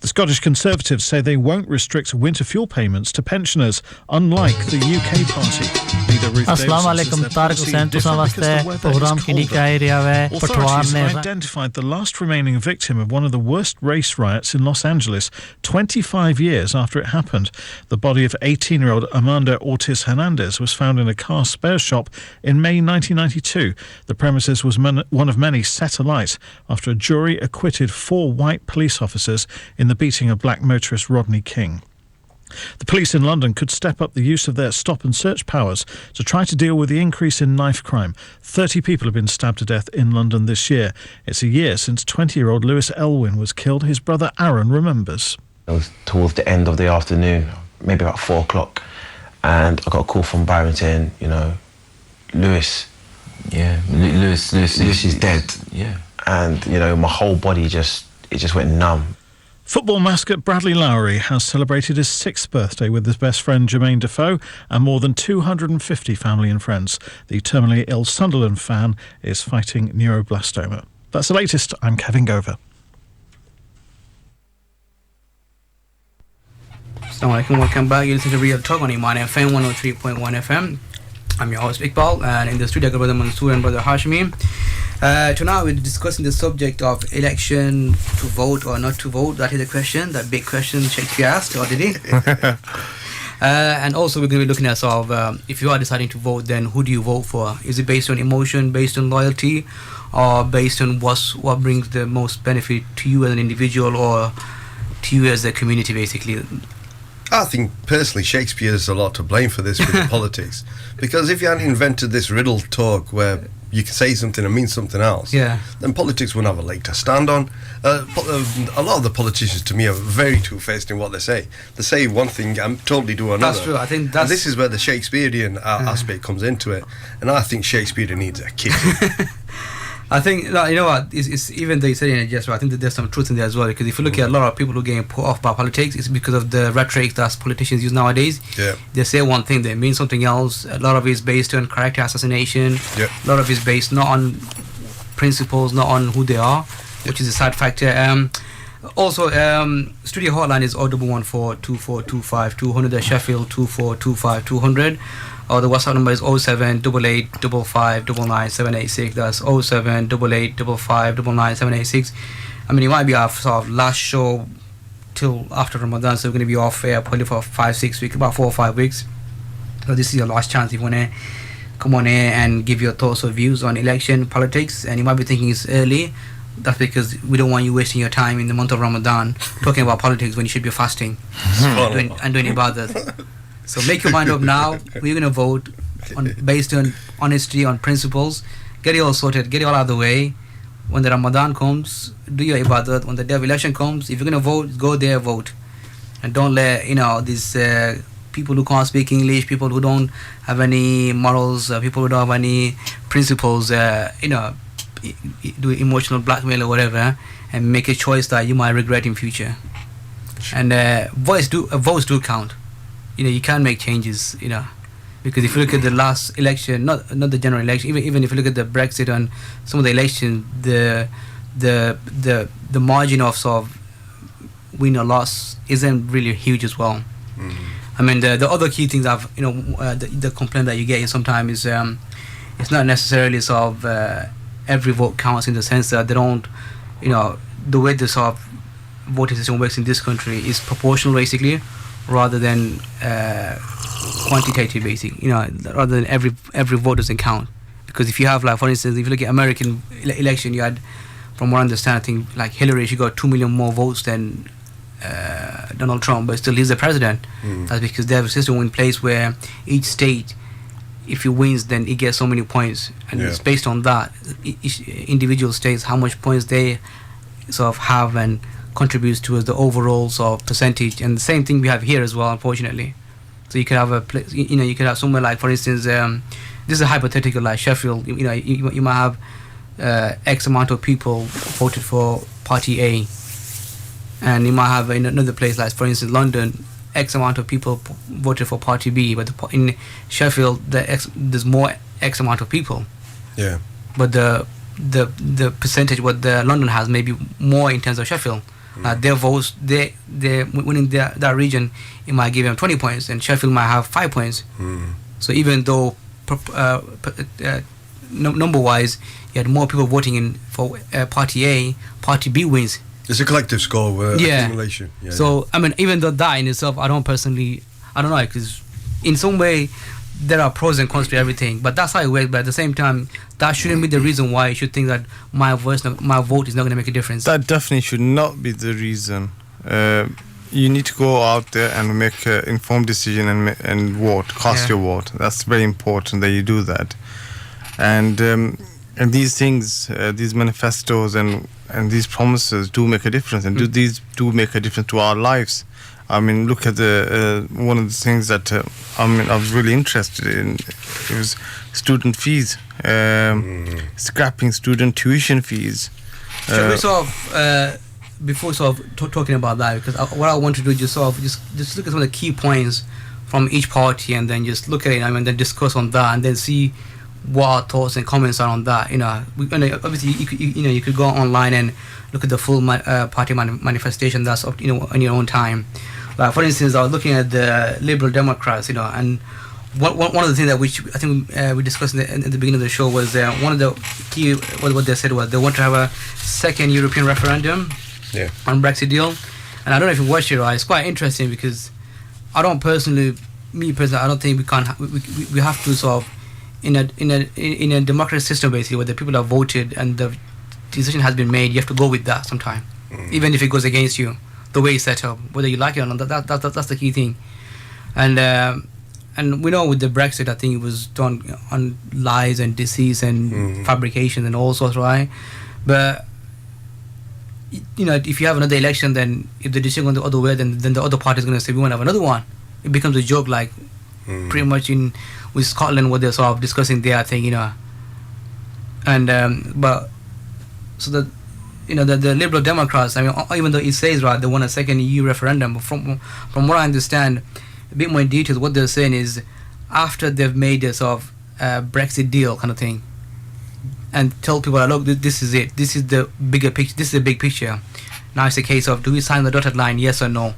The Scottish Conservatives say they won't restrict winter fuel payments to pensioners, unlike the UK party. Leader Ruth Assalamu alaikum, Tariq Hussain tusaं vaste program kini kai riha hai. Authorities have identified the last remaining victim of one of the worst race riots in Los Angeles 25 years after it happened. The body of 18-year-old Amanda Ortiz Hernandez was found in a car spare shop in May 1992. The premises was one of many set alight after a jury acquitted 4 white police officers in the beating of black motorist Rodney King. The police in London could step up the use of their stop and search powers to try to deal with the increase in knife crime. 30 people have been stabbed to death in London this year. It's a year since 20-year-old Lewis Elwin was killed. His brother Aaron remembers. It was towards the end of the afternoon, maybe about 4 o'clock, and I got a call from Byron saying, Lewis. Yeah, Lewis is dead. Yeah. And, my whole body just went numb. Football mascot Bradley Lowry has celebrated his 6th birthday with his best friend Jermaine Defoe and more than 250 family and friends. The terminally ill Sunderland fan is fighting neuroblastoma. That's the latest. I'm Kevin Gover. Assalamu alaikum, welcome back. You listen to Real Talk on Iman FM 103.1 FM. I'm your host Iqbal, and in the studio I got Brother Mansoor and Brother Hashimi. Tonight we're discussing the subject of election to vote or not to vote. That is the question, that big question Shakespeare asked, or did he? And also we're going to be looking at if you are deciding to vote, then who do you vote for? Is it based on emotion, based on loyalty, or based on what brings the most benefit to you as an individual or to you as a community, basically? I think personally Shakespeare's a lot to blame for this with the politics, because if you hadn't invented this riddle talk where you can say something and mean something else, then politics wouldn't have a leg to stand on. A lot of the politicians to me are very two-faced in what they say. They say one thing and totally do another. That's true. I think and this is where the Shakespearean aspect comes into it, and I think Shakespeare needs a kick. I think, you know what, it's even though you said it just right, I think that there's some truth in there as well, because if you look at a lot of people who are getting put off by politics, it's because of the rhetoric that politicians use nowadays. Yeah. They say one thing, they mean something else. A lot of it is based on character assassination. Yeah. A lot of it is based not on principles, not on who they are, which is a sad factor. Also, studio hotline is 01142425200, Sheffield 2425200. Or the WhatsApp number is 0788855998786. That's 0788855998786. I mean, it might be our last show till after Ramadan, so we're going to be off air probably for 5-6 weeks, about 4 or 5 weeks. So this is your last chance if you want to come on air and give your thoughts or views on election politics. And you might be thinking it's early. That's because we don't want you wasting your time in the month of Ramadan talking about politics when you should be fasting and doing ibadat. So make your mind up now. We're going to vote based on honesty, on principles. Get it all sorted, get it all out of the way. When the Ramadan comes, do your ibadat. When the day of election comes, if you're going to vote, go there, vote. And don't let, these people who can't speak English, people who don't have any morals, people who don't have any principles, do emotional blackmail or whatever, and make a choice that you might regret in future. And votes do count. You can make changes, because if you look at the last election, not the general election, even if you look at the Brexit and some of the elections, the margin of win or loss isn't really huge as well. I mean, the other key things the complaint that you get sometimes is it's not necessarily every vote counts, in the sense that they don't, the way the voting system works in this country is proportional, basically, rather than quantitative, basically, rather than every vote doesn't count. Because if you have, for instance, if you look at American election, you had, from what I understand, I think Hillary, she got 2 million more votes than Donald Trump, but still he's the president. That's because they have a system in place where each state, if it wins, then it gets so many points, and it's based on that, each individual states, how much points they have and contributes towards the overall percentage. And the same thing we have here as well, unfortunately. So you could have a place, you could have somewhere for instance, this is a hypothetical, like Sheffield, you might have X amount of people voted for party A, and you might have in another place, like for instance London, X amount of people voted for party B, but in Sheffield there's more X amount of people. But the percentage what the London has may be more in terms of Sheffield. Their votes, they winning that region, it might give them 20 points, and Sheffield might have 5 points. So even though number-wise, you had more people voting in for Party A, Party B wins. It's a collective score accumulation. Yeah, so I mean, even though that in itself, I don't know, because in some way there are pros and cons to everything, but that's how it works. But at the same time, that shouldn't be the reason why you should think that my vote is not going to make a difference. That definitely should not be the reason. You need to go out there and make an informed decision and vote, cast your vote. That's very important that you do that. And these things, these manifestos and these promises do make a difference, and these do make a difference to our lives. I mean, look at one of the things that I was really interested in. It was student fees, scrapping student tuition fees. Shall we sort of, before sort of talking about that, because what I want to do is just look at some of the key points from each party, and then just look at it, and then discuss on that, and then see what our thoughts and comments are on that. Obviously you could go online and look at the full party manifestation. That's in your own time. Like for instance, I was looking at the Liberal Democrats, and one of the things that which I think we discussed in the beginning of the show was one of the key what they said was they want to have a second European referendum on Brexit deal. And I don't know if you watched it, right? It's quite interesting because I don't personally, I don't think we have to sort of in a democratic system basically where the people have voted and the decision has been made. You have to go with that sometime, even if it goes against you. The way it's set up, whether you like it or not, that's the key thing. And we know with the Brexit, I think it was done on lies and deceit and fabrication and all sorts, right? But if you have another election, then if the decision goes the other way, then the other party is going to say we want to have another one. It becomes a joke, like pretty much with Scotland, what they're sort of discussing there, I think, and but so that. The Liberal Democrats, I mean, even though it says, right, they want a second EU referendum, but from what I understand, a bit more in detail, what they're saying is after they've made a sort of Brexit deal kind of thing, and tell people, look, this is it, this is the bigger picture, this is the big picture. Now it's a case of, do we sign the dotted line, yes or no?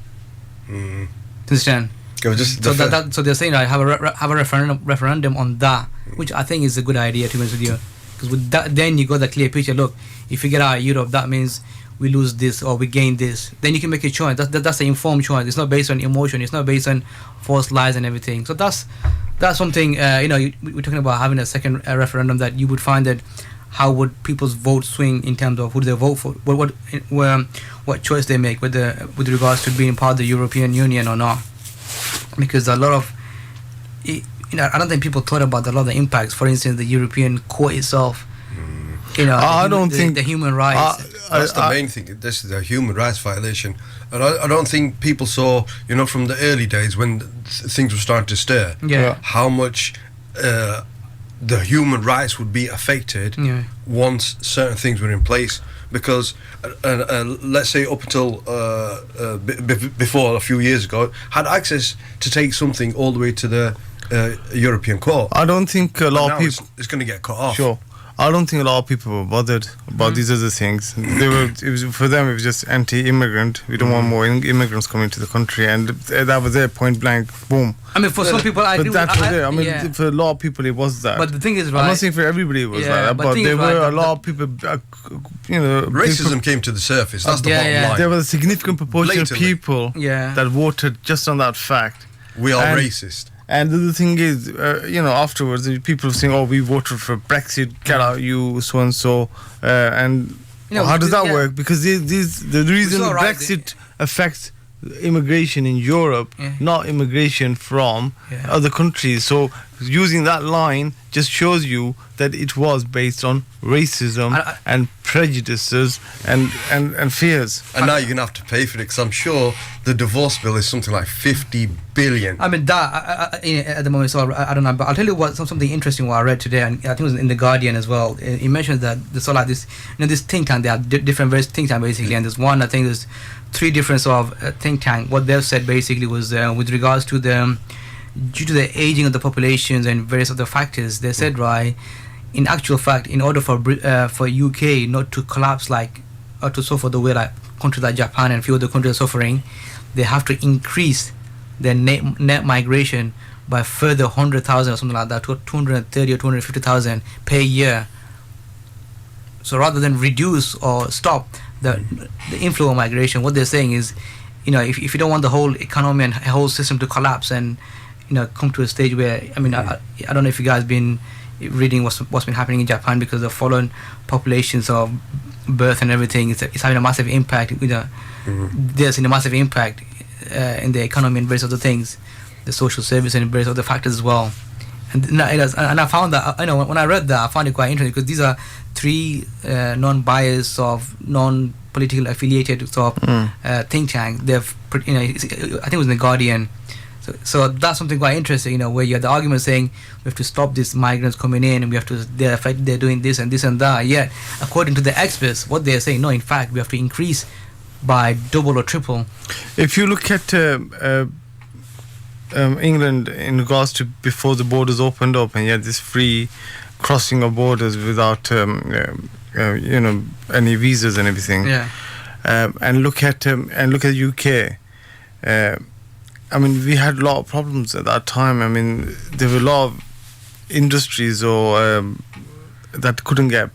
Understand? So they're saying, right, have a referendum on that, which I think is a good idea, to be honest with you. Because with that, then you got the clear picture. Look, if we get out of Europe, that means we lose this or we gain this. Then you can make a choice. That's an informed choice. It's not based on emotion. It's not based on false lies and everything. So that's something. We're talking about having a second referendum, that you would find that how would people's vote swing in terms of who they vote for, what choice they make, whether with regards to being part of the European Union or not. Because a lot of I don't think people thought about a lot of the impacts. For instance, the European Court itself. I don't think the human rights. That's the main thing. This is a human rights violation, and I don't think people saw, from the early days when things were starting to stir, how much the human rights would be affected once certain things were in place. Because let's say up until before a few years ago, had access to take something all the way to the European Court. I don't think a lot of people. It's going to get cut off. Sure. I don't think a lot of people were bothered about these other things. For them, it was just anti-immigrant. We don't want more immigrants coming to the country, and that was their point blank. Boom. I mean, for some people, I agree. But that was it. I mean, for a lot of people, it was that. But the thing is, right, I'm not saying for everybody it was like that, but there were a lot of people. Racism came to the surface. That's the bottom line. There was a significant proportion of people that voted just on that fact. We are racist. And the thing is, afterwards, people saying, "Oh, we voted for Brexit. Get out, you so and so." And how does that work? Because the reason Brexit affects immigration in Europe, not immigration from other countries. So using that line just shows you that it was based on racism and prejudices and fears. And now you're going to have to pay for it, because I'm sure the divorce bill is something like 50 billion. I mean, that at the moment, so I don't know, but I'll tell you something interesting what I read today, and I think it was in The Guardian as well. It mentioned that there's sort of like this, this think tank, there are different various think tanks basically, and there's one, I think there's 3 different sort of think tank. What they've said basically was with regards to due to the aging of the populations and various other factors, they said, right, in actual fact, in order for UK not to collapse or to suffer the way like countries like Japan and a few other countries are suffering, they have to increase their net migration by further 100,000 or something like that, to 230 or 250,000 per year. So rather than reduce or stop the inflow of migration, what they're saying is, if you don't want the whole economy and whole system to collapse and come to a stage where, I don't know if you guys been reading what's been happening in Japan, because the fallen populations of birth and everything, it's having a massive impact. There's a massive impact in the economy and various other things, the social service and various other factors as well. And I found that, when I read that, I found it quite interesting, because these are 3 non-biased of non-political affiliated sort of think tanks. They've, I think it was in The Guardian. So that's something quite interesting, where you have the argument saying we have to stop these migrants coming in, and we have to, they're doing this and that. Yet, according to the experts, what they're saying, no, in fact, we have to increase by double or triple. If you look at England in regards to before the borders opened up, and you had this free crossing of borders without, any visas and everything. Yeah. And look at UK. We had a lot of problems at that time. There were a lot of industries that couldn't get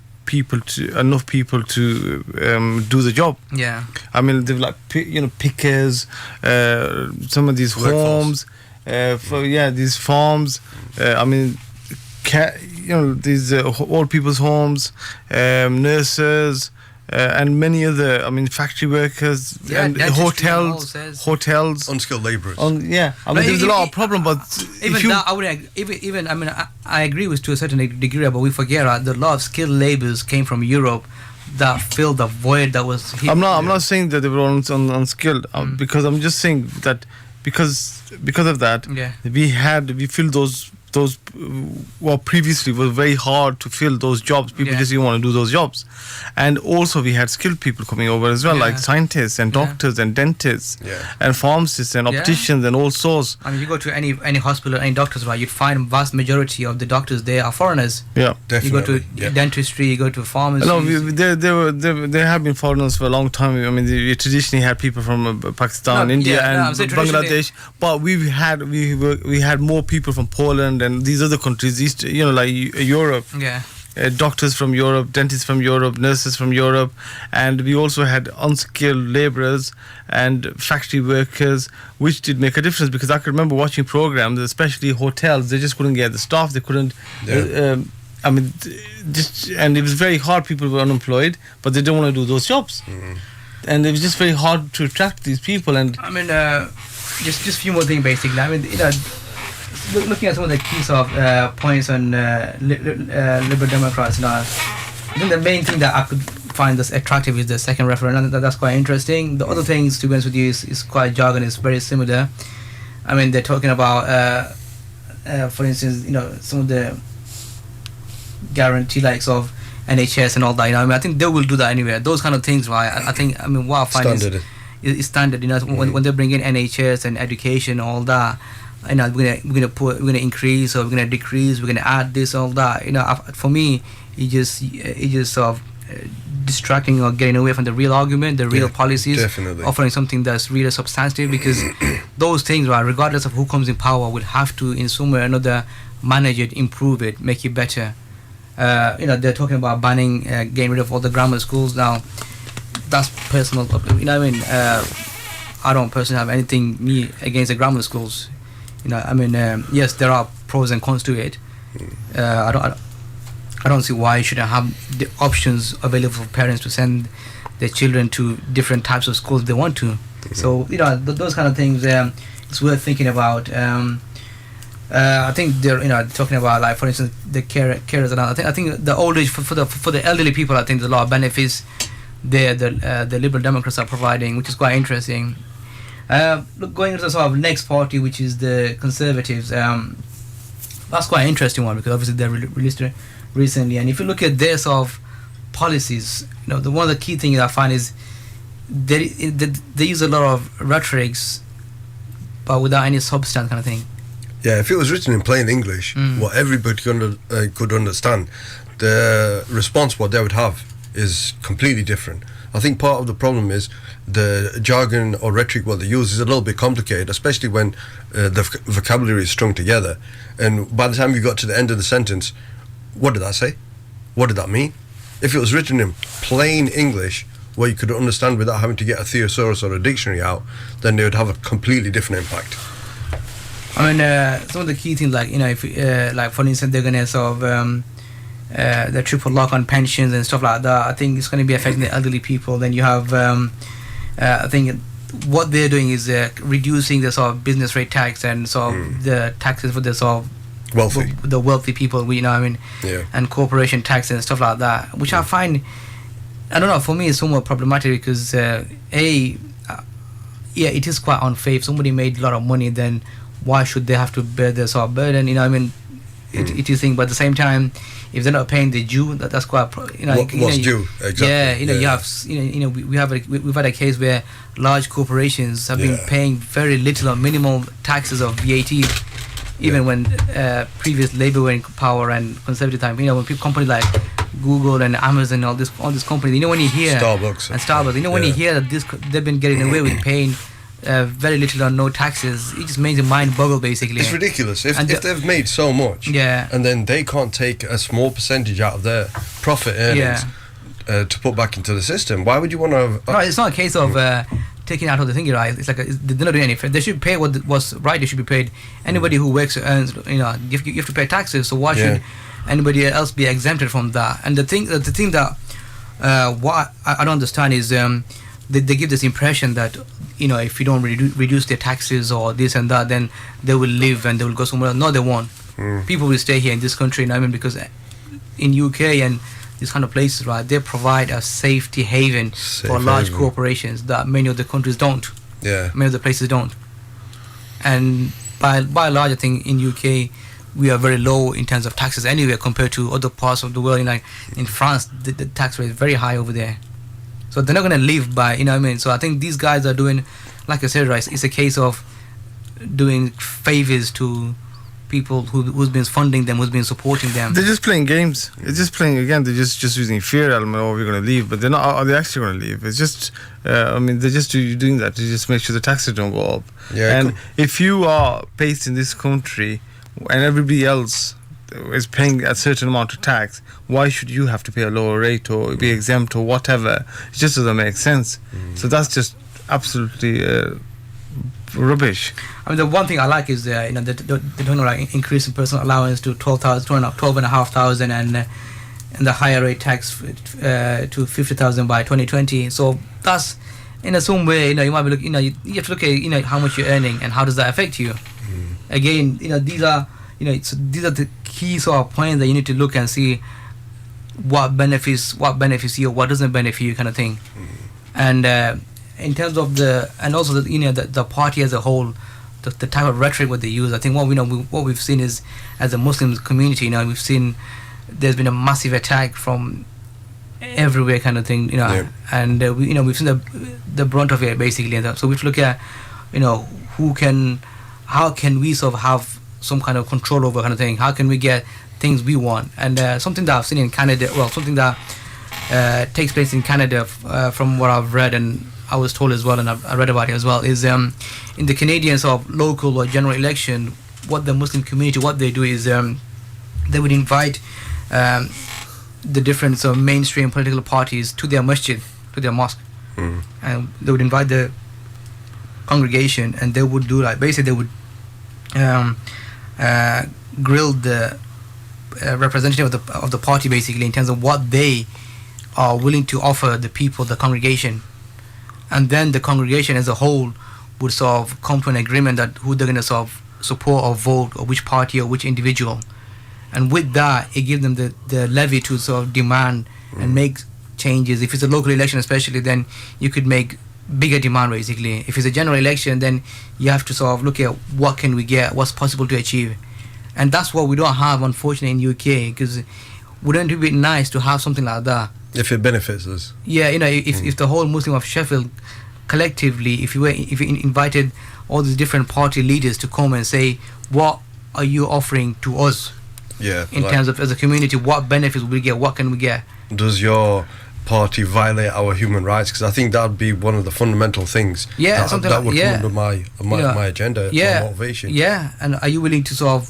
enough people to do the job. Yeah. They were like pickers, some of these homes, these farms. These old people's homes, nurses. And many other, factory workers and hotels, unskilled labourers. There's a lot of problem, but I agree with to a certain degree, but we forget that a lot of skilled labourers came from Europe that filled the void that was. I'm not saying that they were unskilled, because I'm just saying that because of that, we filled those previously was very hard to fill those jobs. People just didn't want to do those jobs. And also we had skilled people coming over as well, like scientists and doctors and dentists and pharmacists and opticians and all sorts. You go to any hospital, any doctors, right, you'd find vast majority of the doctors there are foreigners. Yeah, definitely. You go to dentistry, you go to pharmacy. No, there have been foreigners for a long time. We traditionally had people from Pakistan, India and Bangladesh, but we had more people from Poland and these other countries, like Europe. Yeah. Doctors from Europe, dentists from Europe, nurses from Europe, and we also had unskilled labourers and factory workers, which did make a difference, because I could remember watching programs, especially hotels. They just couldn't get the staff. They couldn't. And it was very hard. People were unemployed, but they don't want to do those jobs, and it was just very hard to attract these people. And just a few more things, basically. Looking at some of the key points on Liberal Democrats, I think the main thing that I could find this attractive is the second referendum. That's quite interesting. The other things, to be honest with you, is quite jargon. It's very similar. They're talking about, for instance, some of the guarantee likes of NHS and all that. I think they will do that anyway. Those kind of things, right? I think what I find is standard. When they bring in NHS and education, all that. We're gonna increase or we're gonna decrease, we're gonna add this, all that. For me, it just sort of distracting or getting away from the real argument, the real policies, definitely. Offering something that's really substantive, because those things, right, regardless of who comes in power, will have to in some way or another manage it, improve it, make it better. They're talking about banning, getting rid of all the grammar schools now. That's personal. I don't personally have anything against the grammar schools. Yes, there are pros and cons to it. I don't see why you shouldn't have the options available for parents to send their children to different types of schools they want to. So those kind of things, it's worth thinking about. I think they're talking about, like, for instance, the carers. I think the old age for the elderly people, I think there's a lot of benefits there the Liberal Democrats are providing, which is quite interesting. Going into the sort of next party, which is the Conservatives, that's quite an interesting one, because obviously they released it recently. And if you look at their sort of policies, one of the key things I find is they use a lot of rhetorics, but without any substance, kind of thing. Yeah, if it was written in plain English, what everybody could understand, the response what they would have is completely different. I think part of the problem is the jargon or rhetoric what they use is a little bit complicated, especially when the vocabulary is strung together. And by the time you got to the end of the sentence, what did that say? What did that mean? If it was written in plain English, where you could understand without having to get a thesaurus or a dictionary out, then they would have a completely different impact. I mean, some of the key things, like, you know, if like for instance they're gonna sort of the triple lock on pensions and stuff like that, I think it's going to be affecting the elderly people. Then you have I think what they're doing is reducing the sort of business rate tax and sort of the taxes for the sort of wealthy, the wealthy people, you know, I mean, yeah. And corporation tax and stuff like that, which I find, I don't know, for me it's somewhat problematic because yeah, it is quite unfair. If somebody made a lot of money, then why should they have to bear the sort of burden, you know, I mean, it is thing, but at the same time, if they're not paying the due, that's quite, you know, what's due, exactly. Yeah, you know, you have, you know, we've had a case where large corporations have been paying very little or minimal taxes of VAT, even when previous Labour were in power and Conservative time. You know, when companies like Google and Amazon, all these companies, you know, when you hear Starbucks, you know, when you hear that they've been getting away with paying very little or no taxes, it just makes your mind boggle, basically. It's ridiculous. If they've made so much, and then they can't take a small percentage out of their profit earnings to put back into the system, why would you want to... No, it's not a case of taking out of the thing, right? It's like they're not doing anything. They should pay what's right. They should be paid. Anybody who works earns, you know, you have to pay taxes, so why should anybody else be exempted from that? And the thing that what I don't understand is they give this impression that, you know, if you don't reduce their taxes or this and that, then they will leave and they will go somewhere else. No, they won't. People will stay here in this country, you know, I mean, because in UK and these kind of places, right, they provide a safety haven for large corporations that many of the countries don't. Many of the places don't. And by and large, I think in UK we are very low in terms of taxes anywhere compared to other parts of the world. You know, like in France, the tax rate is very high over there. So they're not going to live by, you know what I mean? So I think these guys are doing, like I said, right, it's a case of doing favors to people who's been funding them, who's been supporting them. They're just playing games. It's just playing, again, they're just using fear element, oh, we're going to leave. But they're not, are they actually going to leave? It's just, I mean, they're just doing that to just make sure the taxes don't go up. And if you are based in this country and everybody else is paying a certain amount of tax, why should you have to pay a lower rate or be exempt or whatever? It just doesn't make sense. So that's just absolutely rubbish. I mean, the one thing I like is you know, they don't like increase in personal allowance to 12,500 and the higher rate tax to 50,000 by 2020. So that's, in some way, you know, you might be looking, you know, you have to look at, you know, how much you're earning and how does that affect you. Again, you know, these are the key sort of points that you need to look and see what benefits you, what doesn't benefit you, kind of thing. And in terms of and also the, you know, the party as a whole, the type of rhetoric what they use, I think what we've seen is, as a Muslim community, you know, we've seen there's been a massive attack from everywhere, kind of thing, you know, and you know, we've seen the brunt of it, basically. And so we have to look at, you know, how can we sort of have some kind of control over, kind of thing, how can we get things we want. And something that I've seen in Canada, well, something that takes place in Canada from what I've read and I was told as well, and I read about it as well, is in the Canadian sort of local or general election, what the Muslim community, what they do is they would invite the different sort of mainstream political parties to their masjid, to their mosque, and they would invite the congregation, and they would do, like, basically they would grill the representative of the party, basically, in terms of what they are willing to offer the people, the congregation. And then the congregation as a whole would sort of come to an agreement that who they're going to sort of support or vote, or which party or which individual. And with that, it gives them the levy to sort of demand and make changes. If it's a local election especially, then you could make bigger demand, basically. If it's a general election, then you have to sort of look at what can we get, what's possible to achieve. And that's what we don't have, unfortunately, in UK, because wouldn't it be nice to have something like that? If it benefits us. Yeah, you know, if the whole Muslim of Sheffield collectively, if you invited all these different party leaders to come and say, what are you offering to us? Yeah. In terms of, as a community, what benefits will we get? What can we get? Does your party violate our human rights, because I think that would be one of the fundamental things that would come under my agenda, my motivation. Yeah, and are you willing to sort of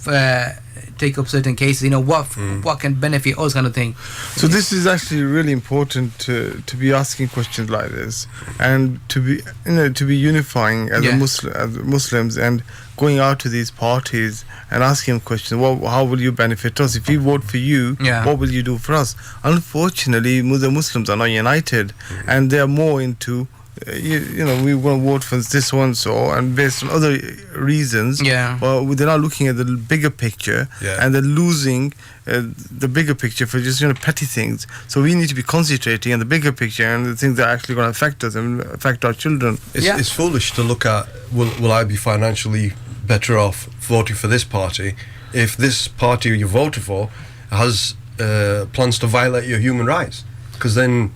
take up certain cases? What can benefit us, kind of thing. So this is actually really important to be asking questions like this, and to be unifying as as Muslims, and going out to these parties and asking them questions. Well, how will you benefit us? If we vote for you, what will you do for us? Unfortunately, the Muslims are not united, and they are more into we want to vote for this one, and based on other reasons, but they're not looking at the bigger picture, and they're losing the bigger picture for just petty things. So we need to be concentrating on the bigger picture and the things that are actually going to affect us and affect our children. It's foolish to look at, will I be financially better off voting for this party if this party you voted for has plans to violate your human rights? Because then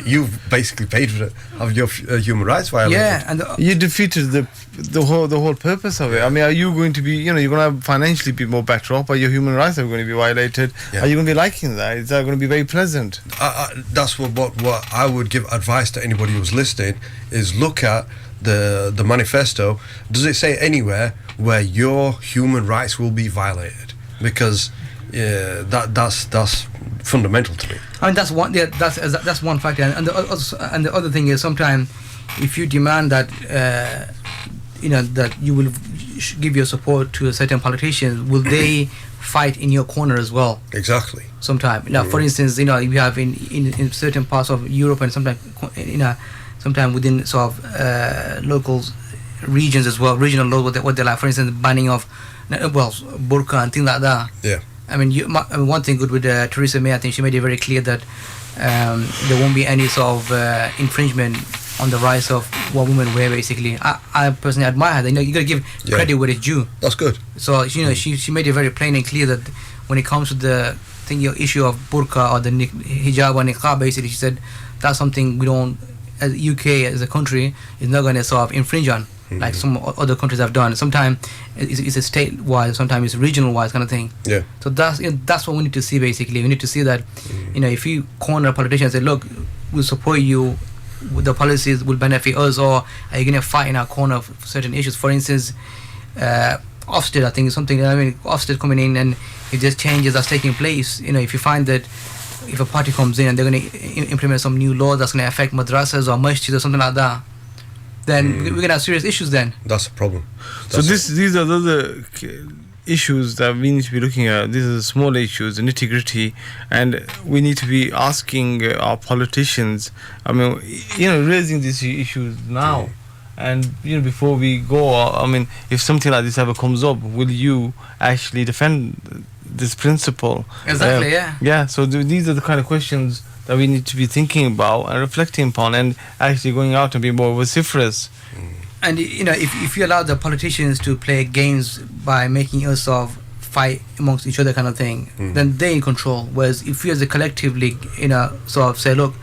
you've basically paid for it, have your human rights violated. And you defeated the whole purpose of it. I mean, are you going to be, you're going to financially be more better off, or your human rights are going to be violated? Are you going to be liking that? Is that going to be very pleasant? That's what I would give advice to anybody who's listening, is look at the manifesto. Does it say anywhere where your human rights will be violated? Because that's fundamental to me. I mean, that's one. Yeah, that's one factor, and the other thing is, sometimes if you demand that that you will give your support to a certain politician, will they fight in your corner as well? Exactly. Sometimes, for instance, you have in certain parts of Europe, and sometimes within sort of local regions as well, regional laws, what they like. For instance, banning of burqa and things like that. Yeah. I mean, one thing good with Theresa May, I think she made it very clear that there won't be any sort of infringement on the rights of what women wear. Basically, I personally admire her. You got to give credit where it's due. That's good. So she made it very plain and clear that when it comes to the issue of burqa or the hijab or niqab, basically she said that's something we don't, as UK as a country, is not going to sort of infringe on. Like some other countries have done. Sometimes it's a state-wise, sometimes it's regional-wise kind of thing. Yeah. So that's what we need to see. Basically, we need to see that if you corner a politician and say, "Look, we'll support you, the policies will benefit us," or are you going to fight in our corner for certain issues? For instance, Ofsted, I think is something. I mean, Ofsted coming in, and if there's changes that's taking place, if you find that if a party comes in and they're going to implement some new law that's going to affect madrasas or masjids or something like that, then we're going to have serious issues then. That's a problem. These are the other issues that we need to be looking at. These are the small issues, the nitty-gritty, and we need to be asking our politicians, I mean, raising these issues now. And, before we go, I mean, if something like this ever comes up, will you actually defend this principle? Exactly, Yeah, so these are the kind of questions that we need to be thinking about and reflecting upon, and actually going out and be more vociferous. And if you allow the politicians to play games by making us sort of fight amongst each other kind of thing, then they're in control. Whereas if we as a collectively sort of say, look,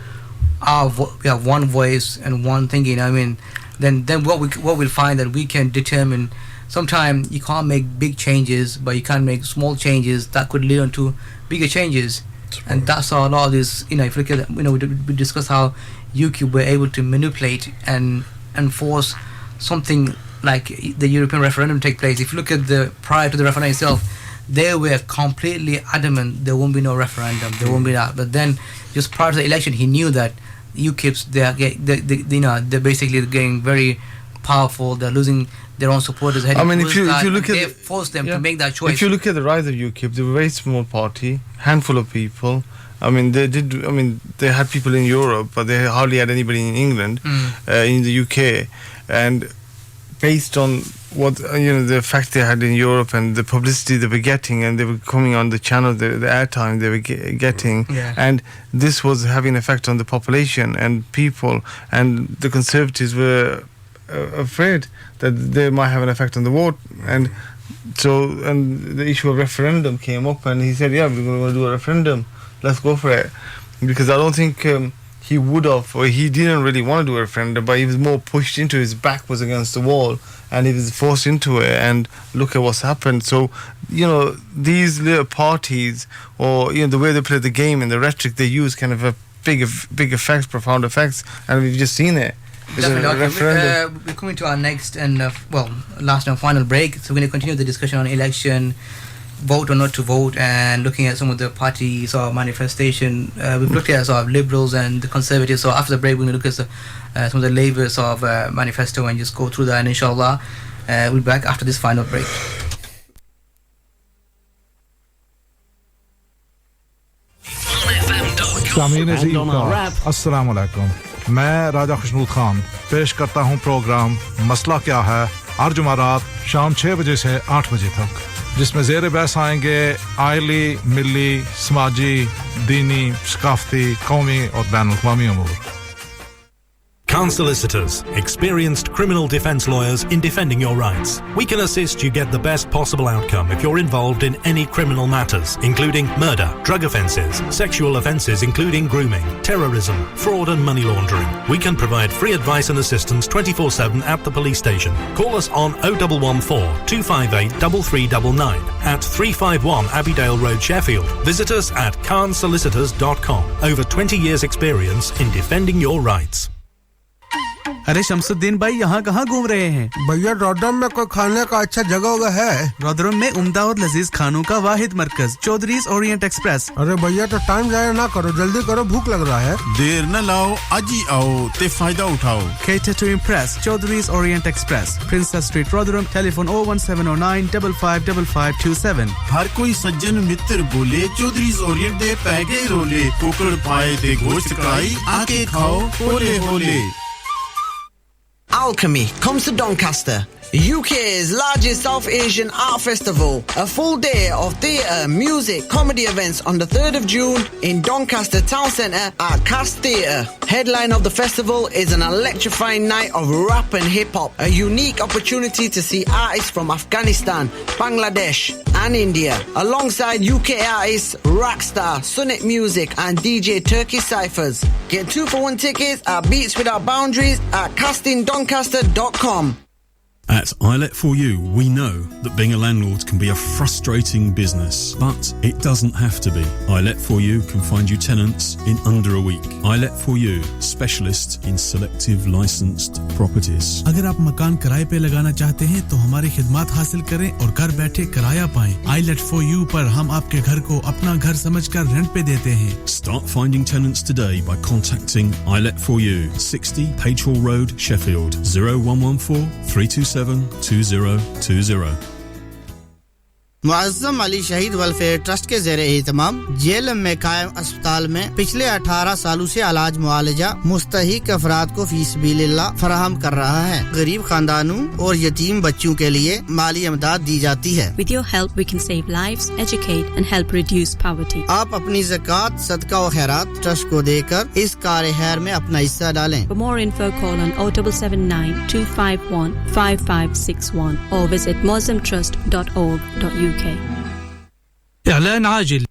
we have one voice and one thinking, I mean, then what we'll find that we can determine. Sometimes you can't make big changes, but you can make small changes that could lead on to bigger changes. And that's how a lot of this, if you look at, we discussed how UKIP were able to manipulate and force something like the European referendum to take place. If you look at prior to the referendum itself, they were completely adamant there won't be no referendum, there won't be that. But then, just prior to the election, he knew that UKIPs, they're basically getting very powerful. They're losing their own supporters. I mean, if you look at, they forced them to make that choice. If you look at the rise of UKIP, they were a very small party, handful of people. I mean, they had people in Europe, but they hardly had anybody in England, in the UK, and based on what the fact they had in Europe and the publicity they were getting, and they were coming on the channel, the airtime they were getting, and this was having an effect on the population and people, and the Conservatives were afraid that they might have an effect on the vote, and the issue of referendum came up, and he said, we're going to do a referendum, let's go for it. Because I don't think he would have, or he didn't really want to do a referendum, but he was more pushed into, his back was against the wall, and he was forced into it, and look at what's happened. So these little parties, or the way they play the game and the rhetoric they use, kind of big effects, profound effects, and we've just seen it. We're coming to our next and last and final break. So we're going to continue the discussion on election, vote or not to vote, and looking at some of the parties or manifestation. We've looked at sort of liberals and the conservatives. So after the break, we're going to look at some of the Labour sort of manifesto and just go through that. And inshallah, we'll be back after this final break. अस्सलाम वालेकुम मैं राजा खुशनूद खान पेश करता हूं programme मसला क्या है हर जुमारात शाम 6 बजे से 8 बजे तक जिसमें ज़ेर बहस आएंगे आइली मिली समाजी दीनी सकाफती कौमी और बैनुल-अक़वामी अमूर Khan Solicitors, experienced criminal defence lawyers in defending your rights. We can assist you get the best possible outcome if you're involved in any criminal matters, including murder, drug offences, sexual offences including grooming, terrorism, fraud and money laundering. We can provide free advice and assistance 24/7 at the police station. Call us on 0114 258 3399 at 351 Abbeydale Road, Sheffield. Visit us at khansolicitors.com. Over 20 years experience in defending your rights. अरे शमसुद्दीन भाई यहाँ कहाँ घूम रहे हैं? भैया रोडरम में कोई खाने का अच्छा जगह है? रोडरम में उम्दा और लजीज खानों का वाहिद मरकज चौधरीज ओरिएंट एक्सप्रेस। अरे भैया तो टाइम जाया ना करो, जल्दी करो, भूख लग रहा है। देर न लाओ, आज ही आओ ते फायदा उठाओ। Cater to impress, Chowdhury's Orient Express, Princess Street, Rotherham, telephone 01709 555527। हर कोई सज्जन मित्र बोले चौधरीज ओरिएंट दे पैगे रोले, कुकड़ पाए दे गोश्त कढ़ाई, आके खाओ होले होले। Alchemy comes to Doncaster, UK's largest South Asian art festival. A full day of theatre, music, comedy events on the 3rd of June in Doncaster Town Centre at Cast Theatre. Headline of the festival is an electrifying night of rap and hip-hop. A unique opportunity to see artists from Afghanistan, Bangladesh and India, alongside UK artists Rockstar, Sonic Music and DJ Turkey Cyphers. Get 2-for-1 tickets at Beats Without Boundaries at castingdoncaster.com. At iLet4U, we know that being a landlord can be a frustrating business, but it doesn't have to be. iLet4U can find you tenants in under a week. iLet4U, specialist in selective licensed properties. अगर आप मकान किराए पे लगाना चाहते हैं तो हमारी खिदमत हासिल करें और घर बैठे किराया पाएं। iLet4U पर हम आपके घर को अपना घर समझकर रेंट पे देते हैं। Start finding tenants today by contacting iLet4U, 60 Page Hall Road, Sheffield, 0114 327 2020. Muazzam Ali शहीद वेलफेयर ट्रस्ट के ज़ेरे एहतमाम जेएलएम में कायम अस्पताल में पिछले 18 सालों से इलाज मुआलजा मुस्तहिक अफराद को फी सबिलिल्लाह फराहम कर रहा है। गरीब खानदानों और यतीम बच्चों के लिए माली इमदाद दी जाती है। With your help we can save lives, educate and help reduce poverty. आप अपनी ज़कात, सदका और खैरात ट्रस्ट को देकर इस कार खैर में अपना हिस्सा डालें। For more info call on 077 251 5561 or visit muslimtrust.org.uk. إعلان عاجل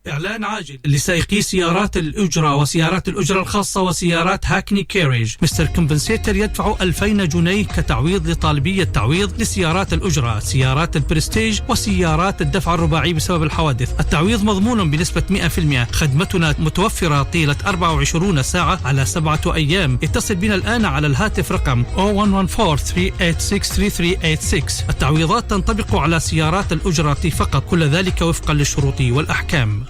لسائقي سيارات الأجرة وسيارات الأجرة الخاصة وسيارات هاكني كيريج. مستر كومبنسيتر يدفع 2000 جنيه كتعويض لطالبي التعويض لسيارات الأجرة، سيارات البرستيج وسيارات الدفع الرباعي بسبب الحوادث. التعويض مضمون بنسبة 100%. خدمتنا متوفرة طيلة 24 ساعة على 7 أيام. اتصل بنا الآن على الهاتف رقم 0114-386-3386. التعويضات تنطبق على سيارات الأجرة فقط، كل ذلك وفقا للشروط والأحكام.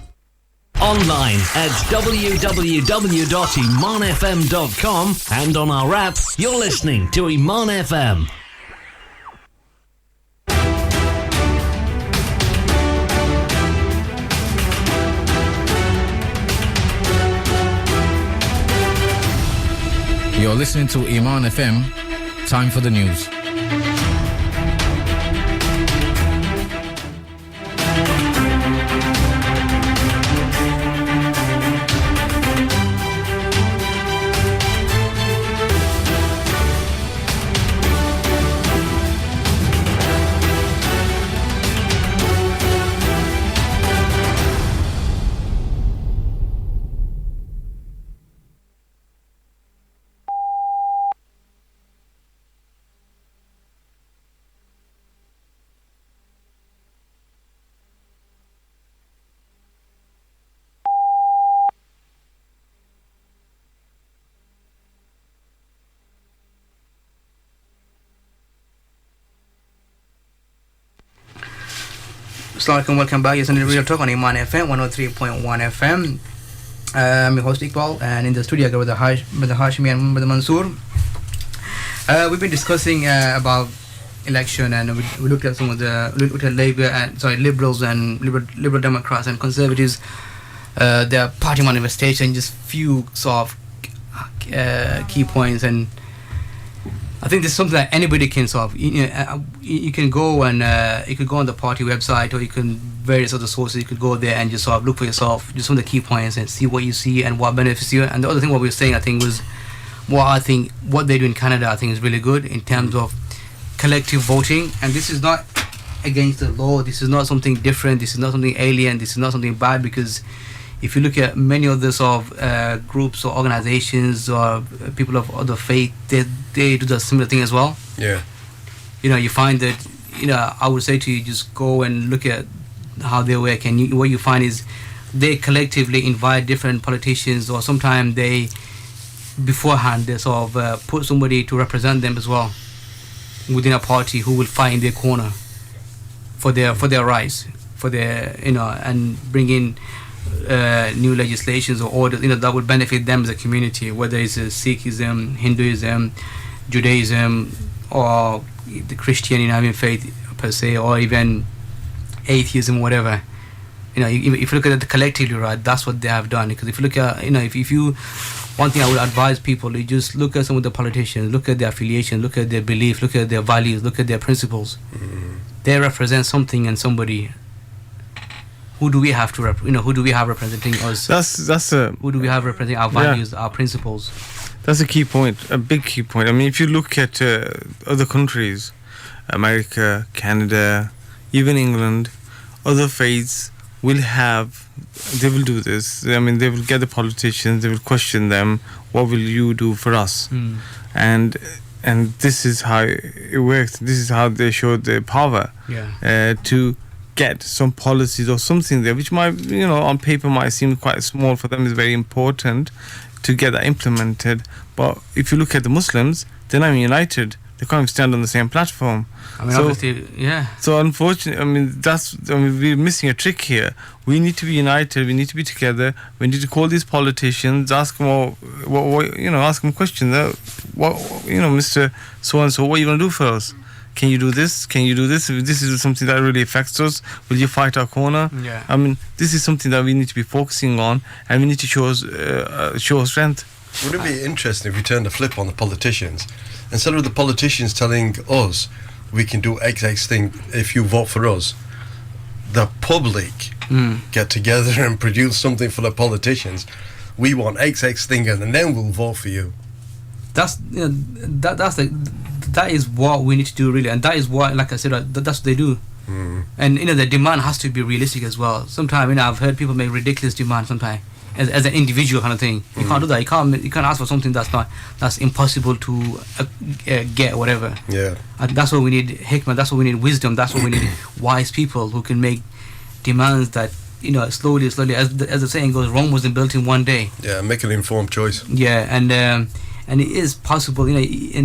Online at www.imanfm.com and on our app, you're listening to Iman FM. You're listening to Iman FM. Time for the news. Assalamu alaikum, welcome back. Yes, on the Real Talk on Iman FM 103.1 FM. I'm your host Iqbal, and in the studio I go with the Hashimi and with the Mansoor. We've been discussing about election, and we looked at some of the liberals and liberal Democrats and conservatives, their party manifestation, just few sort of key points. And I think this is something that anybody can solve. You can go and you could go on the party website, or you can various other sources. You could go there and just sort of look for yourself, just some of the key points, and see what you see and what benefits you. And the other thing what we were saying, I think, was what they do in Canada, I think, is really good in terms of collective voting. And this is not against the law. This is not something different. This is not something alien. This is not something bad, because if you look at many of the sort of groups or organizations or people of other faith, they do the similar thing as well. Yeah. You find that, I would say to you, just go and look at how they work, and what you find is they collectively invite different politicians, or sometimes they beforehand they sort of put somebody to represent them as well within a party who will fight in their corner for their rights, for their and bring in new legislations or orders that would benefit them as a community, whether it's Sikhism, Hinduism, Judaism, or the Christian faith per se, or even atheism, whatever. If you look at it collectively, right, that's what they have done. Because if you look at if you one thing I would advise people, you just look at some of the politicians, look at their affiliation, look at their belief, look at their values, look at their principles. They represent something and somebody. Who do we have to who do we have representing us? Who do we have representing our values, our principles? That's a key point, a big key point. I mean, if you look at other countries, America, Canada, even England, other faiths they will do this. I mean, they will get the politicians, they will question them, what will you do for us? And this is how it works. This is how they show their power to get some policies or something there, which might, on paper might seem quite small. For them is very important to get that implemented. But if you look at the Muslims, they're not united. They can't even stand on the same platform. I mean, obviously, yeah. So unfortunately, we're missing a trick here. We need to be united. We need to be together. We need to call these politicians, ask them, ask them questions. Mr. So and so, what are you going to do for us? Can you do this? Can you do this? If this is something that really affects us, will you fight our corner? Yeah. I mean, this is something that we need to be focusing on, and we need to show our strength. Would it be interesting if we turn the flip on the politicians? Instead of the politicians telling us we can do XX thing if you vote for us, the public get together and produce something for the politicians. We want XX thing, and then we'll vote for you. That is what we need to do, really, and that is what, like I said, that's what they do. And the demand has to be realistic as well. Sometimes I've heard people make ridiculous demands sometimes as an individual kind of thing. You can't do that. You can't ask for something that's impossible to get, whatever. Yeah. And that's what we need, hikmah. That's what we need, wisdom. That's what we need, wise people who can make demands that slowly, as the saying goes, Rome wasn't built in one day. Yeah, make an informed choice. Yeah, and it is possible, and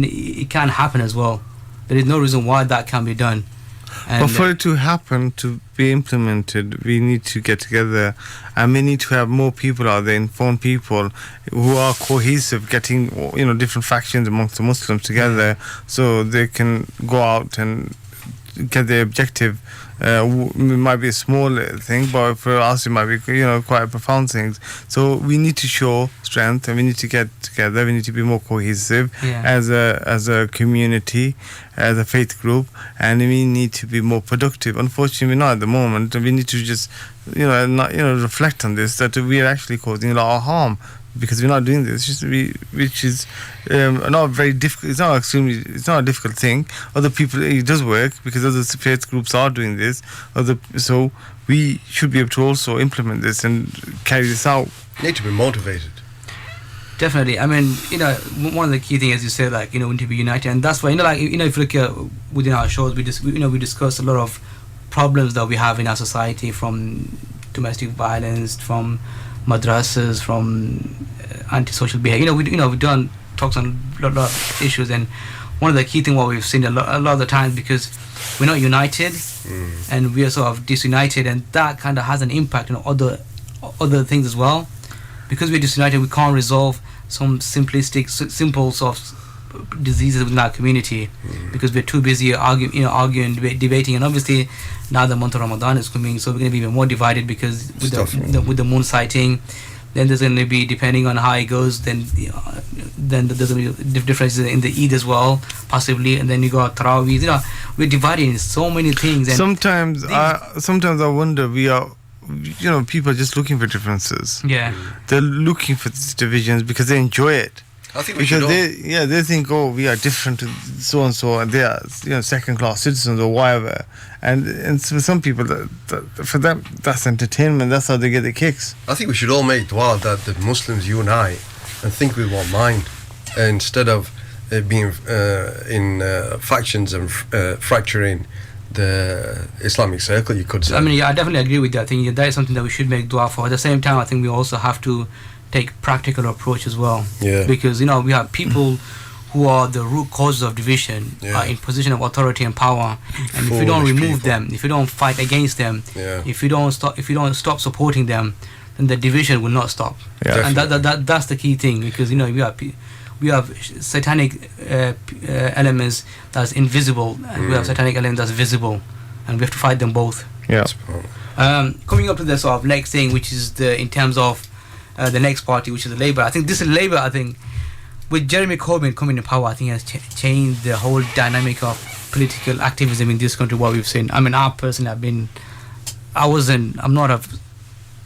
it can happen as well. There is no reason why that can be done. And but for it to happen, to be implemented, we need to get together, and we need to have more people out there, informed people who are cohesive, getting different factions amongst the Muslims together, so they can go out and get their objective. It might be a small thing, but for us it might be quite profound things. So we need to show strength, and we need to get together. We need to be more cohesive as a community, as a faith group, and we need to be more productive. Unfortunately, we're not at the moment. We need to just reflect on this, that we are actually causing a lot of harm because we're not doing this, which is not very difficult. It's not a difficult thing. Other people, it does work because other faith groups are doing this. So we should be able to also implement this and carry this out. You need to be motivated. Definitely. I mean, one of the key things, as you said, we need to be united, and that's why, if you look at within our shows, we discuss a lot of problems that we have in our society, from domestic violence, from madrasas, from antisocial behavior. We've done talks on a lot of issues, and one of the key things what we've seen a lot of the times, because we're not united, and we are sort of disunited, and that kind of has an impact on other things as well. Because we're disunited, we can't resolve some simple sort of diseases within our community, because we're too busy arguing, debating, and obviously now the month of Ramadan is coming, so we're going to be even more divided, because with the moon sighting, then there's going to be, depending on how it goes, then there's going to be differences in the Eid as well, possibly, and then you got Tarawih. We're divided in so many things. And sometimes I wonder, we are, people are just looking for differences. Yeah, they're looking for these divisions because they enjoy it. I think because they think, oh, we are different to so and so, and they are second class citizens or whatever. And for some people, for them, that's entertainment. That's how they get their kicks. I think we should all make dua that the Muslims unite and think with one mind, instead of being in factions and fracturing the Islamic circle, you could say. I mean, I definitely agree with that. I think that is something that we should make dua for. At the same time, I think we also have to take practical approach as well. Yeah. Because we have people who are the root causes of division, are in position of authority and power, and if you don't remove them, if you don't fight against them, if you don't stop supporting them, then the division will not stop. And that's the key thing, because we have satanic elements that's invisible, and we have satanic elements that's visible, and we have to fight them both. Coming up to the sort of next thing, which is in terms of the next party, which is the Labour. I think Labour, with Jeremy Corbyn coming to power, I think has changed the whole dynamic of political activism in this country, what we've seen. I mean, I'm not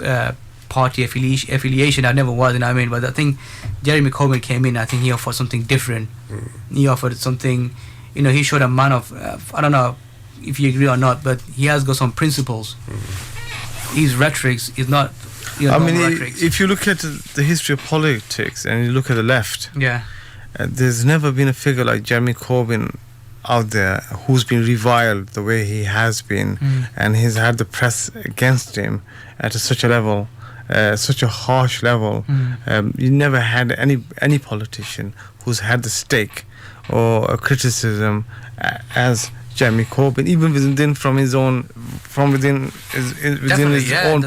a party affiliation, I never was, but I think Jeremy Corbyn came in, I think he offered something different. He offered something, he showed a man of, I don't know if you agree or not, but he has got some principles. His rhetoric is not, if you look at the history of politics and you look at the left, there's never been a figure like Jeremy Corbyn out there who's been reviled the way he has been, and he's had the press against him at such a level, such a harsh level. You never had any politician who's had the stake or a criticism as Jeremy Corbyn, even within his own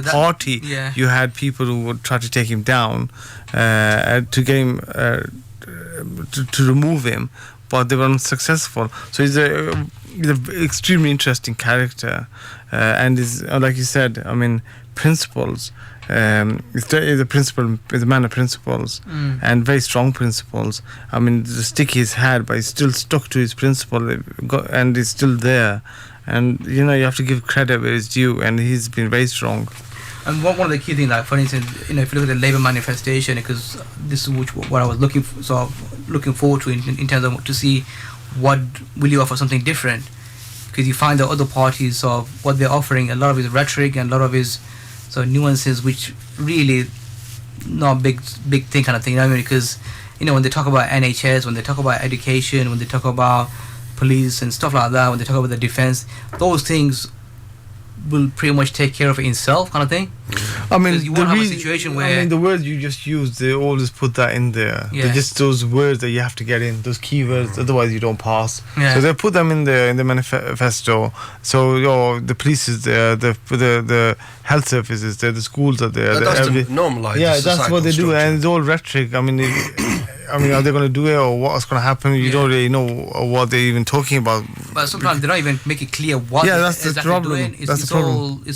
party. You had people who would try to take him down, to get him to remove him, but they were unsuccessful. So he's an extremely interesting character, and is, like you said, principles. He's a man of principles, and very strong principles. The stick he's had, but he's still stuck to his principle, and he's still there. And you have to give credit where it's due, and he's been very strong. And one of the key things, like for instance, if you look at the Labour manifestation, because this is what I was looking forward to in terms of to see what will you offer something different, because you find the other parties of what they're offering, a lot of his rhetoric and a lot of his nuances, which really not big thing kind of thing. Because when they talk about NHS, when they talk about education, when they talk about police and stuff like that, when they talk about the defense, those things will pretty much take care of it itself, kind of thing. You won't have a situation where the words you just used, they always put that in there. They're just those words that you have to get in, those keywords, otherwise you don't pass. So they put them in the manifesto. So the police is there, the health services is there, the schools are there. That's to normalise. That's what they do, and it's all rhetoric. Are they going to do it, or what's going to happen? You don't really know what they're even talking about. But sometimes they don't even make it clear what that's the problem. Doing. It's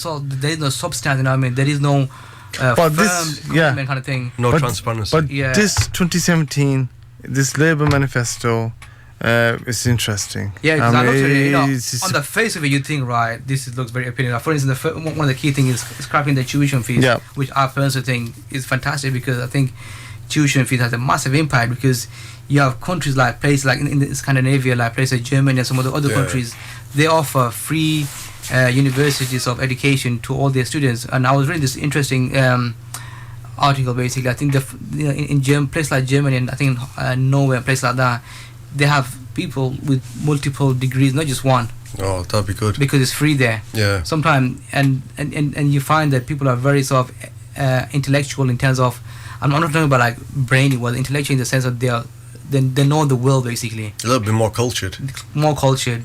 all there is no substance. There is no commitment kind of thing. No transparency. But this 2017, this Labour manifesto, is interesting. Because I looked at it, on the face of it, you think, right, this looks very appealing. For instance, one of the key things is scrapping the tuition fees, which I personally think is fantastic, because I think tuition fees has a massive impact, because you have countries like places like in Scandinavia, like places like Germany and some of the other countries, they offer free universities of education to all their students. And I was reading this interesting article. Basically, I think in places like Germany, and I think Norway, and places like that, they have people with multiple degrees, not just one. Oh, that'd be good, because it's free there. Sometimes, and you find that people are very sort of intellectual in terms of, I'm not talking about like brainy, well, intellectual in the sense that they know the world basically. A little bit more cultured.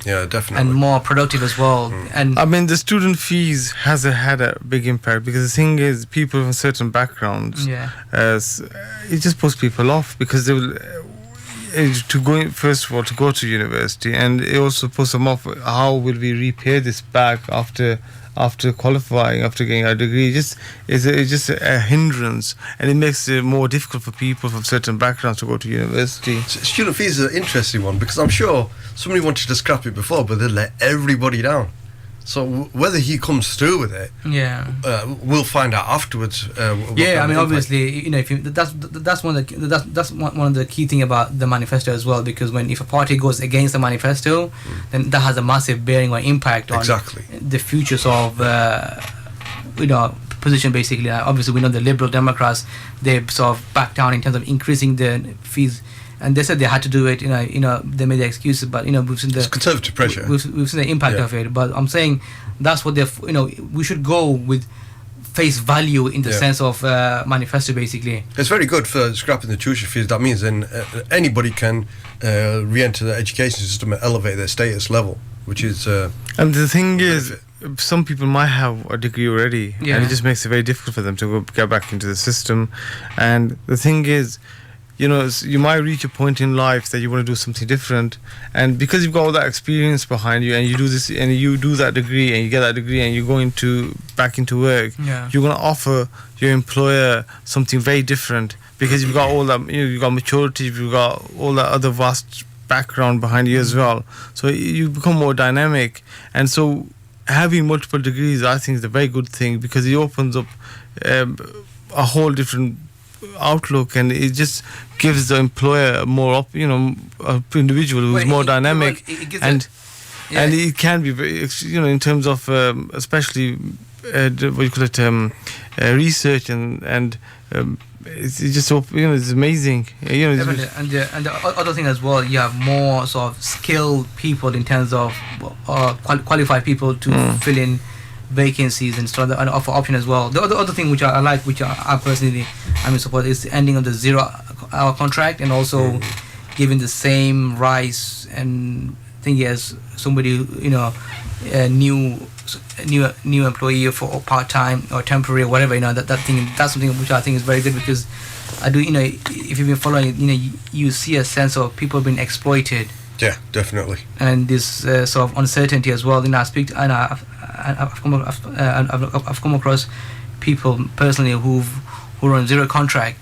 Yeah, definitely. And more productive as well. And I mean, the student fees has had a big impact, because the thing is, people from certain backgrounds, it just puts people off, because they will first of all to go to university, and it also puts them off. How will we repay this back after qualifying, after getting a degree? It's just a hindrance, and it makes it more difficult for people from certain backgrounds to go to university. Student fees is an interesting one, because I'm sure somebody wanted to scrap it before, but they let everybody down. So whether he comes through with it, we'll find out afterwards. I mean, obviously, that's one of the key thing about the manifesto as well, because if a party goes against the manifesto, then that has a massive bearing or impact on the futures of position basically. Obviously, we know the Liberal Democrats, they sort of backed down in terms of increasing the fees. And they said they had to do it. They made the excuses, but we've seen the conservative pressure. We've seen the impact of it. But I'm saying that's what we should go with face value in the sense of manifesto. Basically, it's very good for scrapping the tuition fees. That means then anybody can re-enter the education system and elevate their status level, which is. And the thing is, some people might have a degree already, and it just makes it very difficult for them to get back into the system. And the thing is, you might reach a point in life that you want to do something different, and because you've got all that experience behind you, and you do this, and you do that degree, and you get that degree, and you go back into work, you're going to offer your employer something very different, because you've got all that, you've got maturity, you've got all that other vast background behind you as well. So you become more dynamic, and so having multiple degrees, I think, is a very good thing, because it opens up a whole different outlook, and it just gives the employer a more an individual who's more dynamic, and it can be very, in terms of especially what you call it, research and it's just it's amazing. Definitely. And the other thing as well, you have more sort of skilled people in terms of qualified people to fill in vacancies and stuff, and offer option as well. The other thing which I like, which I personally support, is the ending of the 0-hour contract, and also giving the same rights and thing as somebody a new employee for part-time or temporary or whatever. That's something which I think is very good, because I do if you've been following you see a sense of people being exploited. Yeah, definitely. And this sort of uncertainty as well. I've come across people personally who are on zero contract,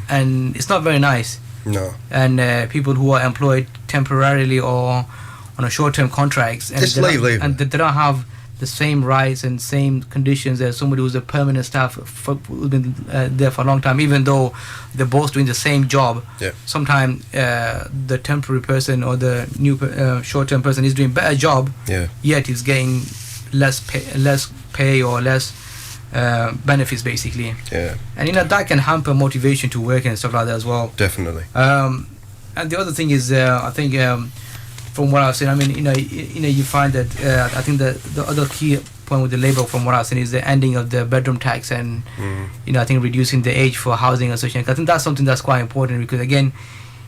and it's not very nice. No. And people who are employed temporarily or on a short-term contracts, and they don't have the same rights and same conditions as somebody who's a permanent staff who's been there for a long time, even though they're both doing the same job. Sometimes the temporary person or the new short-term person is doing better job, yet he's getting less pay or less benefits basically. And that can hamper motivation to work and stuff like that as well. Definitely. And the other thing is, I think from what I've seen, you find that I think the other key point with the Labour, from what I've seen, is the ending of the bedroom tax, and I think reducing the age for housing association. I think that's something that's quite important, because again,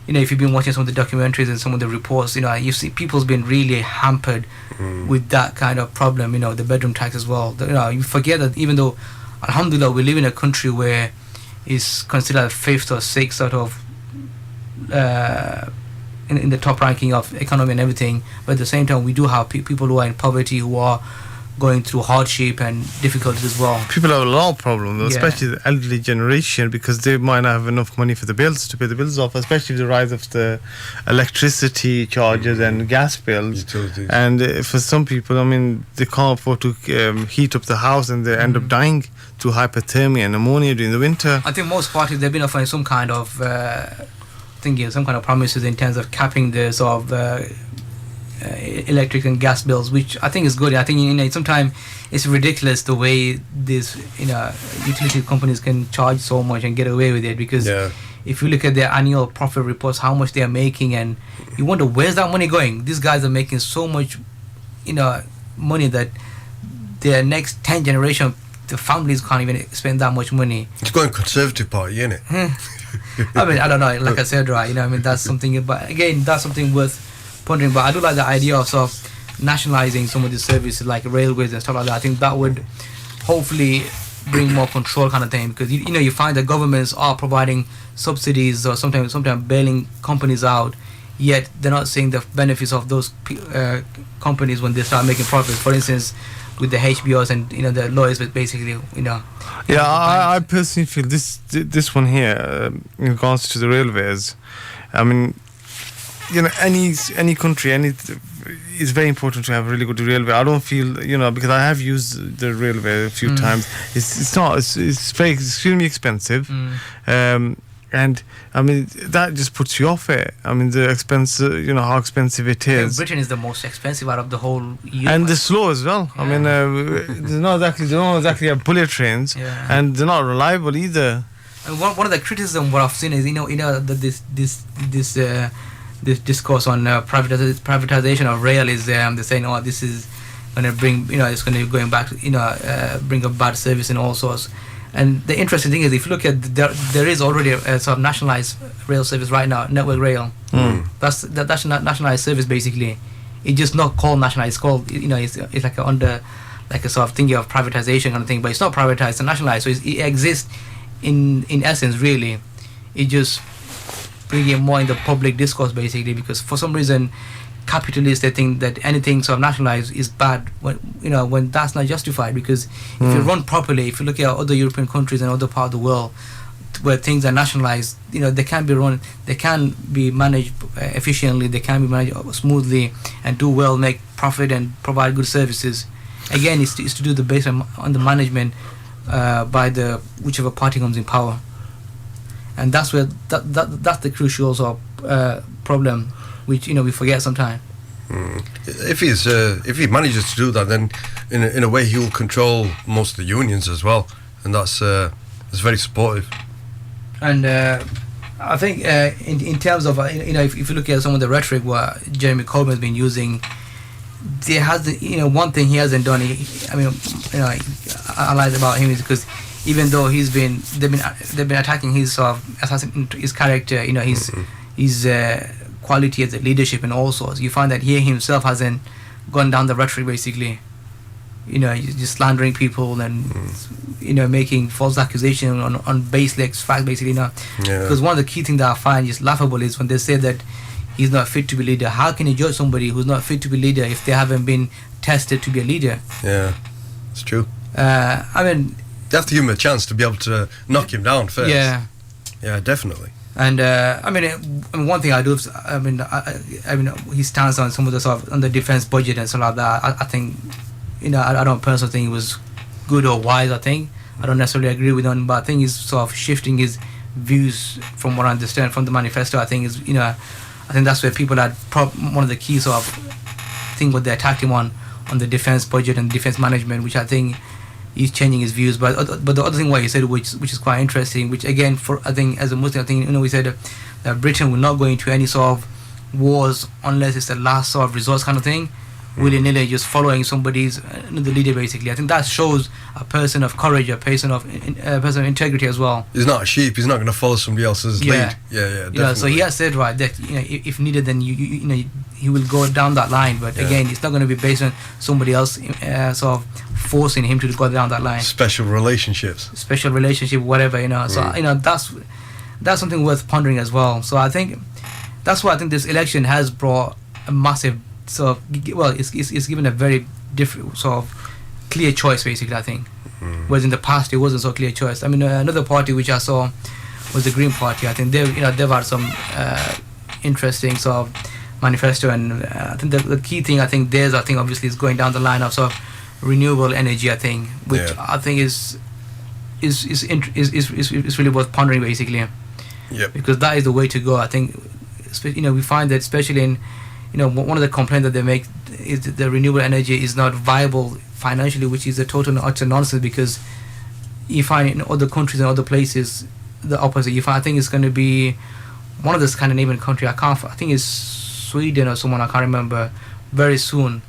if you've been watching some of the documentaries and some of the reports, you see people's been really hampered with that kind of problem, the bedroom tax as well. You forget that even though, alhamdulillah, we live in a country where it's considered fifth or sixth sort of in the top ranking of economy and everything, but at the same time we do have people who are in poverty, who are going through hardship and difficulties as well. People have a lot of problems, especially the elderly generation, because they might not have enough money for the bills to pay the bills off, especially the rise of the electricity charges and gas bills. Utilities. And for some people, they can't afford to heat up the house, and they end up dying through hypothermia and pneumonia during the winter. I think most parties, they've been offering some kind of some kind of promises in terms of capping the sort of electric and gas bills, which I think is good. I think sometimes it's ridiculous the way these utility companies can charge so much and get away with it, because if you look at their annual profit reports, how much they are making, and you wonder, where's that money going? These guys are making so much money that their next 10 generation, the families can't even spend that much money. It's going Conservative Party, isn't it? I mean, I don't know. Like I said, right? You know, I mean, that's something. But again, that's something worth pondering. But I do like the idea of sort of nationalizing some of the services like railways and stuff like that. I think that would hopefully bring more control, kind of thing, because you know you find that governments are providing subsidies or sometimes bailing companies out, yet they're not seeing the benefits of those companies when they start making profits. For instance, with the HBOs and you know the lawyers, but basically you know. Yeah, I personally feel this one here in regards to the railways. I mean, you know, any country, it's very important to have a really good railway. I don't feel, you know, because I have used the railway a few times. It's very extremely expensive. And I mean that just puts you off it. I mean the expense, you know how expensive it is. Britain is the most expensive out of the whole EU. And they're slow as well. Yeah. I mean they don't exactly have bullet trains, and they're not reliable either. And one of the criticism what I've seen is you know that this discourse on privatization of rail is they're saying this is going to bring it's going to going back to bring up bad service and all sorts. And the interesting thing is, if you look at there is already a sort of nationalized rail service right now, Network Rail. That's nationalized service basically. It's just not called nationalized. It's called it's like under like a sort of thinking of privatization kind of thing, but it's not privatized. It's nationalized, so it exists in essence really. It just bring it more in the public discourse basically, because for some reason capitalists they think that anything sort of nationalized is bad when that's not justified, because if you run properly, if you look at other European countries and other parts of the world where things are nationalized, they can be run, they can be managed efficiently, they can be managed smoothly and do well, make profit and provide good services. Again, it's to do the based on the management by the whichever party comes in power, and that's where that's the crucial sort of problem, which we forget sometimes. If he manages to do that, then in a way he will control most of the unions as well, and that's very supportive. And I think in terms of if you look at some of the rhetoric what Jeremy Corbyn's been using, there has one thing he hasn't done. I like about him is because even though they've been attacking his his character, his quality as a leadership and all sorts, you find that he himself hasn't gone down the rhetoric basically. He's just slandering people and making false accusations on baseless facts basically. Because one of the key things that I find just laughable is when they say that he's not fit to be leader. How can you judge somebody who's not fit to be leader if they haven't been tested to be a leader? Yeah, it's true. I mean, you have to give him a chance to be able to knock him down first. Yeah, definitely. And one thing I do, his stance on some of the sort of on the defense budget and stuff like that, I think, I don't personally think it was good or wise. I don't necessarily agree with him, but I think he's sort of shifting his views from what I understand from the manifesto. I think I think that's where people had one of the key sort of thing what they attacked him on the defense budget and defense management, which I think he's changing his views. But the other thing what he said, which is quite interesting, which again I think as a Muslim, I think we said that Britain will not go into any sort of wars unless it's the last sort of resort kind of thing, willy-nilly just following somebody's the leader basically. I think that shows a person of courage, a person of integrity as well. He's not a sheep. He's not going to follow somebody else's lead. Yeah, definitely. So he has said that if needed, then he will go down that line. But again, it's not going to be based on somebody else sort of forcing him to go down that line. Special relationship, whatever. So that's something worth pondering as well. So I think that's why I think this election has brought a massive it's given a very different sort of clear choice basically, I think. Whereas in the past it wasn't so clear choice. I mean, another party which I saw was the Green Party. I think they've had some interesting sort of manifesto, and I think the key thing I think obviously is going down the line of sort of renewable energy. I think, which I think is really worth pondering basically. Because that is the way to go. I think we find that especially in one of the complaints that they make is that the renewable energy is not viable financially, which is a total utter nonsense, because you find in other countries and other places the opposite. You find, I think it's going to be one of the Scandinavian country. I think it's Sweden or someone, I can't remember. Very soon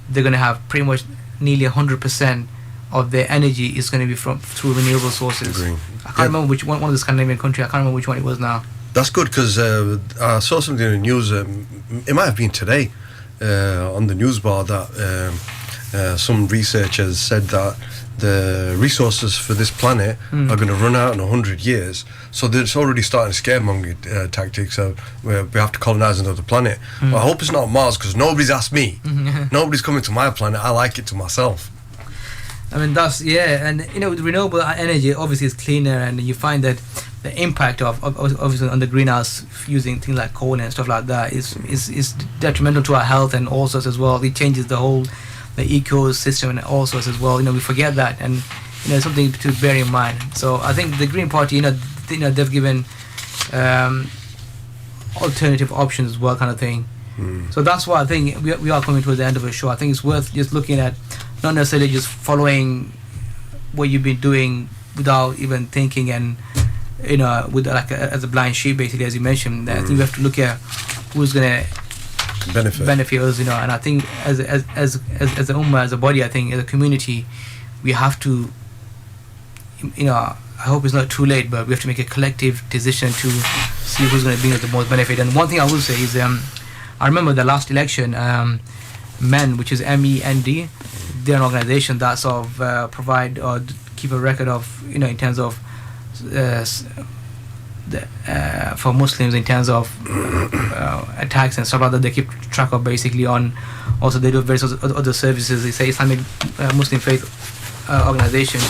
they're going to have pretty much nearly 100% of their energy is going to be through renewable sources. Green. I can't remember which one of the Scandinavian country. I can't remember which one it was now. That's good, because I saw something in the news. It might have been today on the news bar that some researchers said that the resources for this planet are going to run out in 100 years. So it's already starting scaremonger tactics. We have to colonize another planet. Well, I hope it's not Mars, because nobody's asked me. Nobody's coming to my planet. I like it to myself. I mean, that's, yeah, and you know, with renewable energy obviously is cleaner, and you find that the impact of obviously on the greenhouse using things like coal and stuff like that is detrimental to our health and all sorts as well. It changes the ecosystem and all sorts as well. You know, we forget that, and you know, something to bear in mind. So I think the Green Party, you know, they've given alternative options as well, kind of thing. So that's why I think we are coming towards the end of the show. I think it's worth just looking at, not necessarily just following what you've been doing without even thinking, and you know, with like as a blind sheep, basically, as you mentioned. I think we have to look at who's gonna benefit us, you know. And I think as a ummah, as a body, I think as a community, we have to, you know, I hope it's not too late, but we have to make a collective decision to see who's going to bring us the most benefit. And one thing I will say is, I remember the last election, MEND, which is MEND, they're an organization that sort of provide or keep a record of, you know, in terms of for Muslims, in terms of attacks and stuff like that. They keep track of basically on. Also, they do various other services. They say Islamic Muslim faith organization,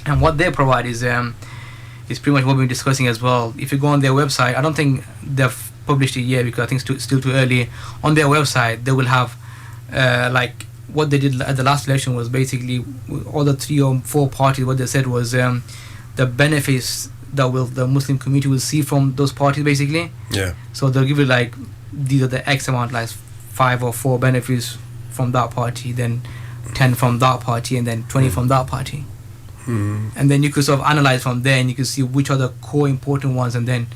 and what they provide is pretty much what we've been discussing as well. If you go on their website, I don't think they've published it yet because I think it's still too early. On their website, they will have like what they did at the last election was basically all the 3 or 4 parties. What they said was the benefits that the Muslim community will see from those parties, basically. Yeah. So they'll give you like, these are the X amount, like 5 or 4 benefits from that party, then 10 from that party, and then 20 from that party. And then you could sort of analyze from there, and you can see which are the core important ones, and then,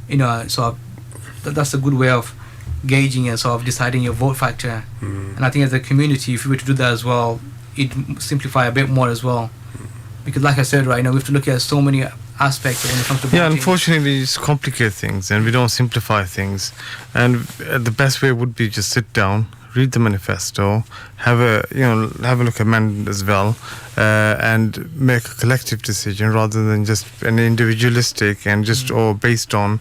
you know, sort of that's a good way of gauging and sort of deciding your vote factor. And I think as a community, if we were to do that as well, it'd simplify a bit more as well. Because like I said, right, you know, we have to look at so many aspects when it comes to voting. Yeah, unfortunately, we just complicate things and we don't simplify things. And the best way would be just sit down, read the manifesto, have a look at MEND as well, and make a collective decision rather than just an individualistic and just or based on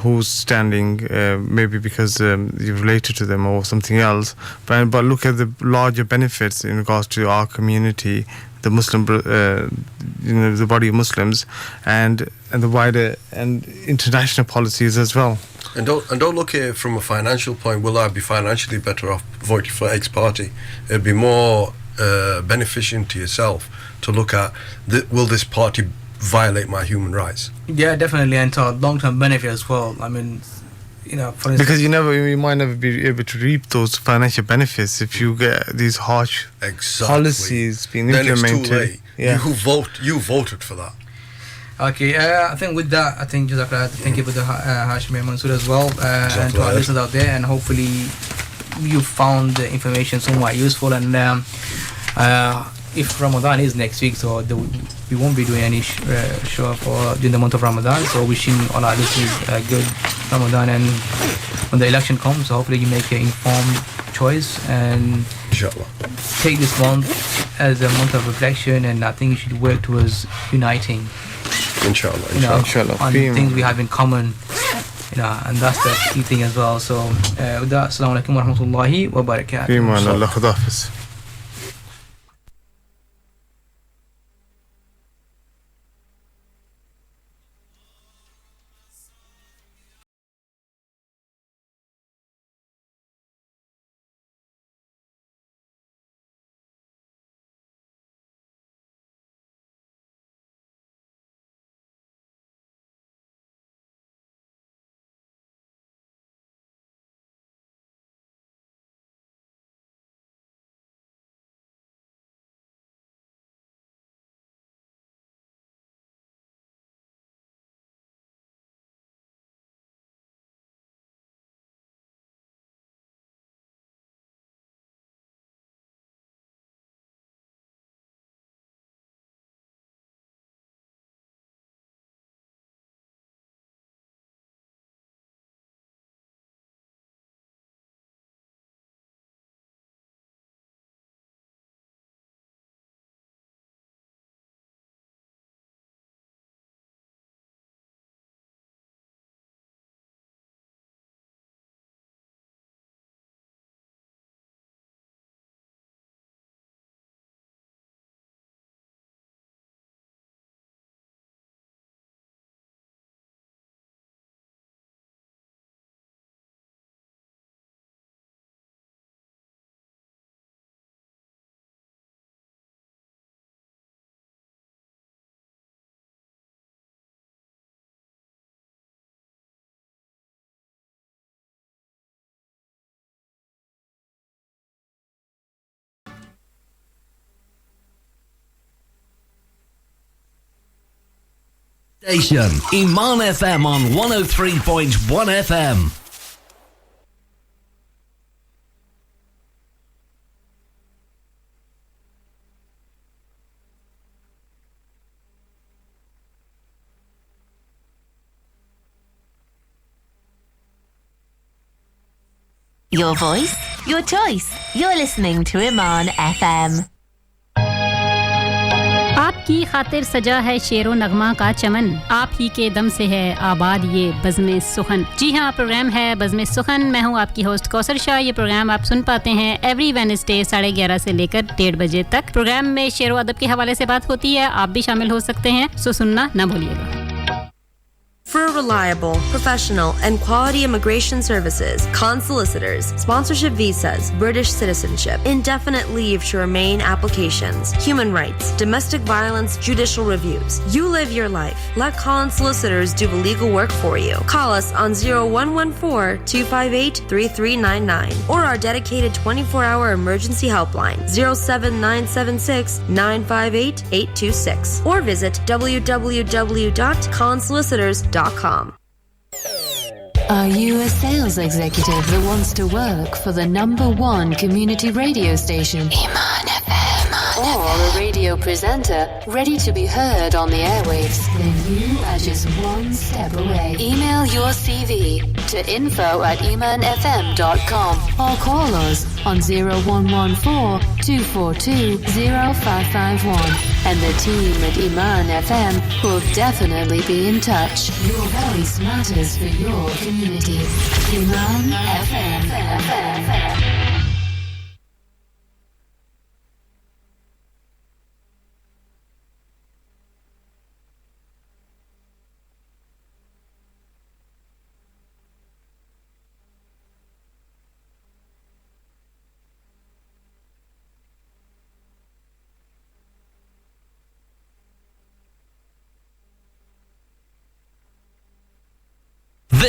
who's standing, maybe because you're related to them or something else. But look at the larger benefits in regards to our community, the Muslim, the body of Muslims, and the wider and international policies as well. And don't look at it from a financial point. Will I be financially better off voting for X party? It'd be more beneficial to yourself to look at will this party violate my human rights? Yeah, definitely, and to long-term benefit as well. I mean, you know, for instance, because you might never be able to reap those financial benefits if you get these harsh policies being implemented. Then it's too late. Yeah. You voted for that. Okay, I think with that, I think Jazakallah, thank you for the Hashmi Mansoor as well, and to our listeners out there, and hopefully you found the information somewhat useful. And if Ramadan is next week, so we won't be doing any show for during the month of Ramadan. So wishing all our listeners a good Ramadan, and when the election comes, so hopefully you make an informed choice and Inshallah take this month as a month of reflection. And I think you should work towards uniting. Inshallah. You know, on things we have in common, you know, and that's the key thing as well. So with that, assalamu alaikum wa rahmatullahi wa barakatuh. Station Iman FM on 103.1 FM. Your voice, your choice. You're listening to Iman FM. आपकी खातिर सजा है शेरो नगमा का चमन आप ही के दम से है आबाद ये बज़्म सुखन जी हां प्रोग्राम है बज़्म सुखन मैं हूं आपकी होस्ट कौसर शाह ये प्रोग्राम आप सुन पाते हैं एवरी वेडनेसडे 11:30 से लेकर 1:30 बजे तक प्रोग्राम में शेरो अदब के हवाले से बात होती है आप भी शामिल हो सकते हैं सो सुनना ना भूलिएगा For reliable, professional, and quality immigration services, consolicitors, sponsorship visas, British citizenship, indefinite leave to remain applications, human rights, domestic violence, judicial reviews. You live your life. Let Collins Solicitors do the legal work for you. Call us on 0114-258-3399 or our dedicated 24-hour emergency helpline 07976-958-826 or visit www.collinssolicitors.com. Are you a sales executive that wants to work for the #1 community radio station? Iman FM. Or a radio presenter ready to be heard on the airwaves? Then you are just one step away. Email your CV to info@imanfm.com or call us on 0114-242-0551 and the team at Iman FM will definitely be in touch. Your voice matters for your community. Iman FM.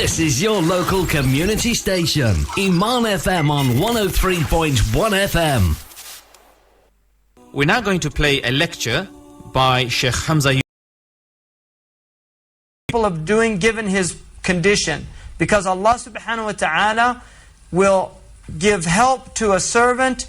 This is your local community station, Iman FM on 103.1 FM. We're now going to play a lecture by Sheikh Hamza. Of doing given his condition, because Allah subhanahu wa ta'ala will give help to a servant